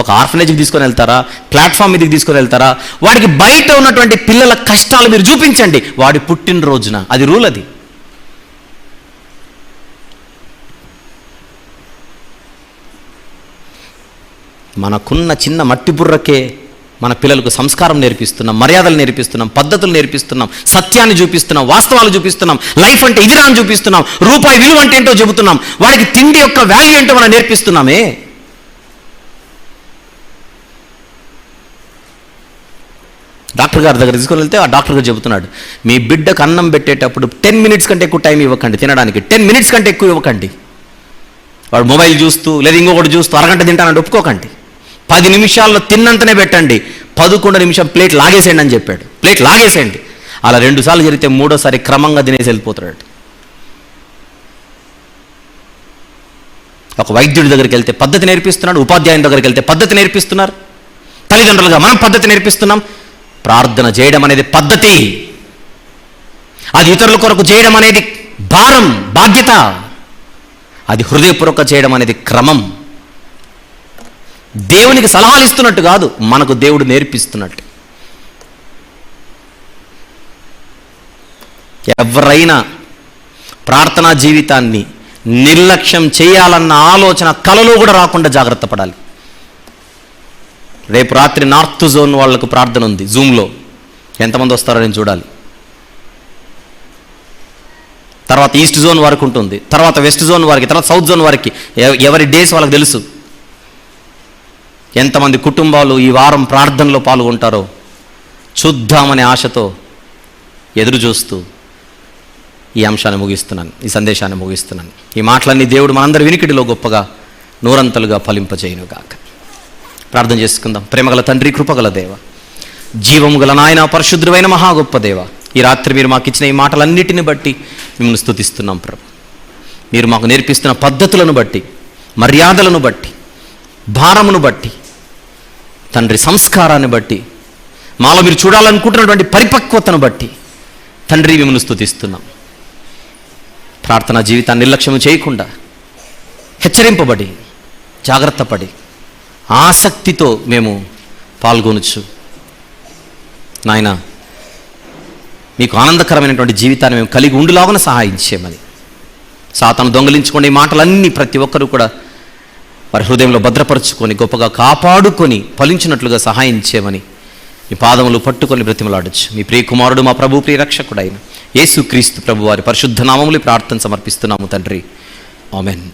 ఒక ఆర్ఫనేజ్కి తీసుకొని వెళ్తారా, ప్లాట్ఫామ్ మీదకి తీసుకొని వెళ్తారా, వాడికి బయట ఉన్నటువంటి పిల్లల కష్టాలు మీరు చూపించండి వాడి పుట్టినరోజున. అది రూల్. అది మనకున్న చిన్న మట్టి బుర్రకే మన పిల్లలకు సంస్కారం నేర్పిస్తున్నాం, మర్యాదలు నేర్పిస్తున్నాం, పద్ధతులు నేర్పిస్తున్నాం, సత్యాన్ని చూపిస్తున్నాం, వాస్తవాలు చూపిస్తున్నాం, లైఫ్ అంటే ఇదిరా అని చూపిస్తున్నాం, రూపాయి విలువ అంటే ఏంటో చెబుతున్నాం, వాడికి తిండి యొక్క వాల్యూ ఏంటో మనం నేర్పిస్తున్నామే. డాక్టర్ గారి దగ్గర తీసుకొని వెళ్తే ఆ డాక్టర్ గారు చెబుతున్నాడు, మీ బిడ్డకు అన్నం పెట్టేటప్పుడు 10 minutes కంటే ఎక్కువ టైం ఇవ్వకండి తినడానికి. 10 minutes కంటే ఎక్కువ ఇవ్వకండి. వాడు మొబైల్ చూస్తూ లేదా ఇంకొకటి చూస్తూ అరగంట తింటానంటే ఒప్పుకోకండి. 10 నిమిషాల్లో తిన్నంతనే పెట్టండి. 11 నిమిషం ప్లేట్ లాగేసేయండి అని చెప్పాడు. ప్లేట్ లాగేసేయండి. అలా 2 సార్లు జరిగితే 3వసారి క్రమంగా తినేసి వెళ్ళిపోతాడు. ఒక వైద్యుడి దగ్గరికి వెళ్తే పద్ధతి నేర్పిస్తున్నాడు, ఉపాధ్యాయుని దగ్గరికి వెళ్తే పద్ధతి నేర్పిస్తున్నారు, తల్లిదండ్రులుగా మనం పద్ధతి నేర్పిస్తున్నాం. ప్రార్థన చేయడం అనేది పద్ధతి, అది ఇతరుల కొరకు చేయడం అనేది భారం, బాధ్యత. అది హృదయపూర్వక చేయడం అనేది క్రమం. దేవునికి సలహాలు ఇస్తున్నట్టు కాదు, మనకు దేవుడు నేర్పిస్తున్నట్టు. ఎవరైనా ప్రార్థనా జీవితాన్ని నిర్లక్ష్యం చేయాలన్న ఆలోచన కలలో కూడా రాకుండా జాగ్రత్త పడాలి. రేపు రాత్రి నార్త్ జోన్ వాళ్ళకు ప్రార్థన ఉంది, జూమ్లో. ఎంతమంది వస్తారో నేను చూడాలి. తర్వాత ఈస్ట్ జోన్ వారికి ఉంటుంది, తర్వాత వెస్ట్ జోన్ వారికి, తర్వాత సౌత్ జోన్ వారికి. ఎవరి డేస్ వాళ్ళకి తెలుసు. ఎంతమంది కుటుంబాలు ఈ వారం ప్రార్థనలో పాల్గొంటారో చూద్దామనే ఆశతో ఎదురు చూస్తూ ఈ అంశాన్ని ముగిస్తున్నాను, ఈ సందేశాన్ని ముగిస్తున్నాను. ఈ మాటలన్నీ దేవుడు మనందరి వినికిడిలో గొప్పగా నూరంతలుగా ఫలింపజేయునుగాక. ప్రార్థన చేసుకుందాం. ప్రేమగల తండ్రి, కృపగల దేవ, జీవము గల నాయన, పరిశుద్ధుడైన మహా గొప్ప దేవ, ఈ రాత్రి మీరు మాకు ఇచ్చిన ఈ మాటలన్నిటిని బట్టి మిమ్మల్ని స్తుతిస్తున్నాం ప్రభు. మీరు మాకు నేర్పిస్తున్న పద్ధతులను బట్టి, మర్యాదలను బట్టి, భారమును బట్టి, తండ్రి సంస్కారాన్ని బట్టి, మాలో మీరు చూడాలనుకుంటున్నటువంటి పరిపక్వతను బట్టి తండ్రి మిమ్మల్ని స్తుతిస్తున్నాం. ప్రార్థనా జీవితాన్ని నిర్లక్ష్యం చేయకుండా హెచ్చరింపబడి జాగ్రత్త పడి ఆసక్తితో మేము పాల్గొనొచ్చు. నాయన, మీకు ఆనందకరమైనటువంటి జీవితాన్ని మేము కలిగి ఉండులాగున సహాయం చేయమని, సాతాను దొంగలించుకునే మాటలన్నీ ప్రతి ఒక్కరూ కూడా వారి హృదయంలో భద్రపరుచుకొని గొప్పగా కాపాడుకొని ఫలించినట్లుగా సహాయం చేయమని మీ పాదములు పట్టుకొని బ్రతిమలాడొచ్చు. మీ ప్రియకుమారుడు, మా ప్రభు ప్రియరక్షకుడైన యేసుక్రీస్తు ప్రభు వారి పరిశుద్ధ నామములు ప్రార్థన సమర్పిస్తున్నాము తండ్రి. ఆమెన్.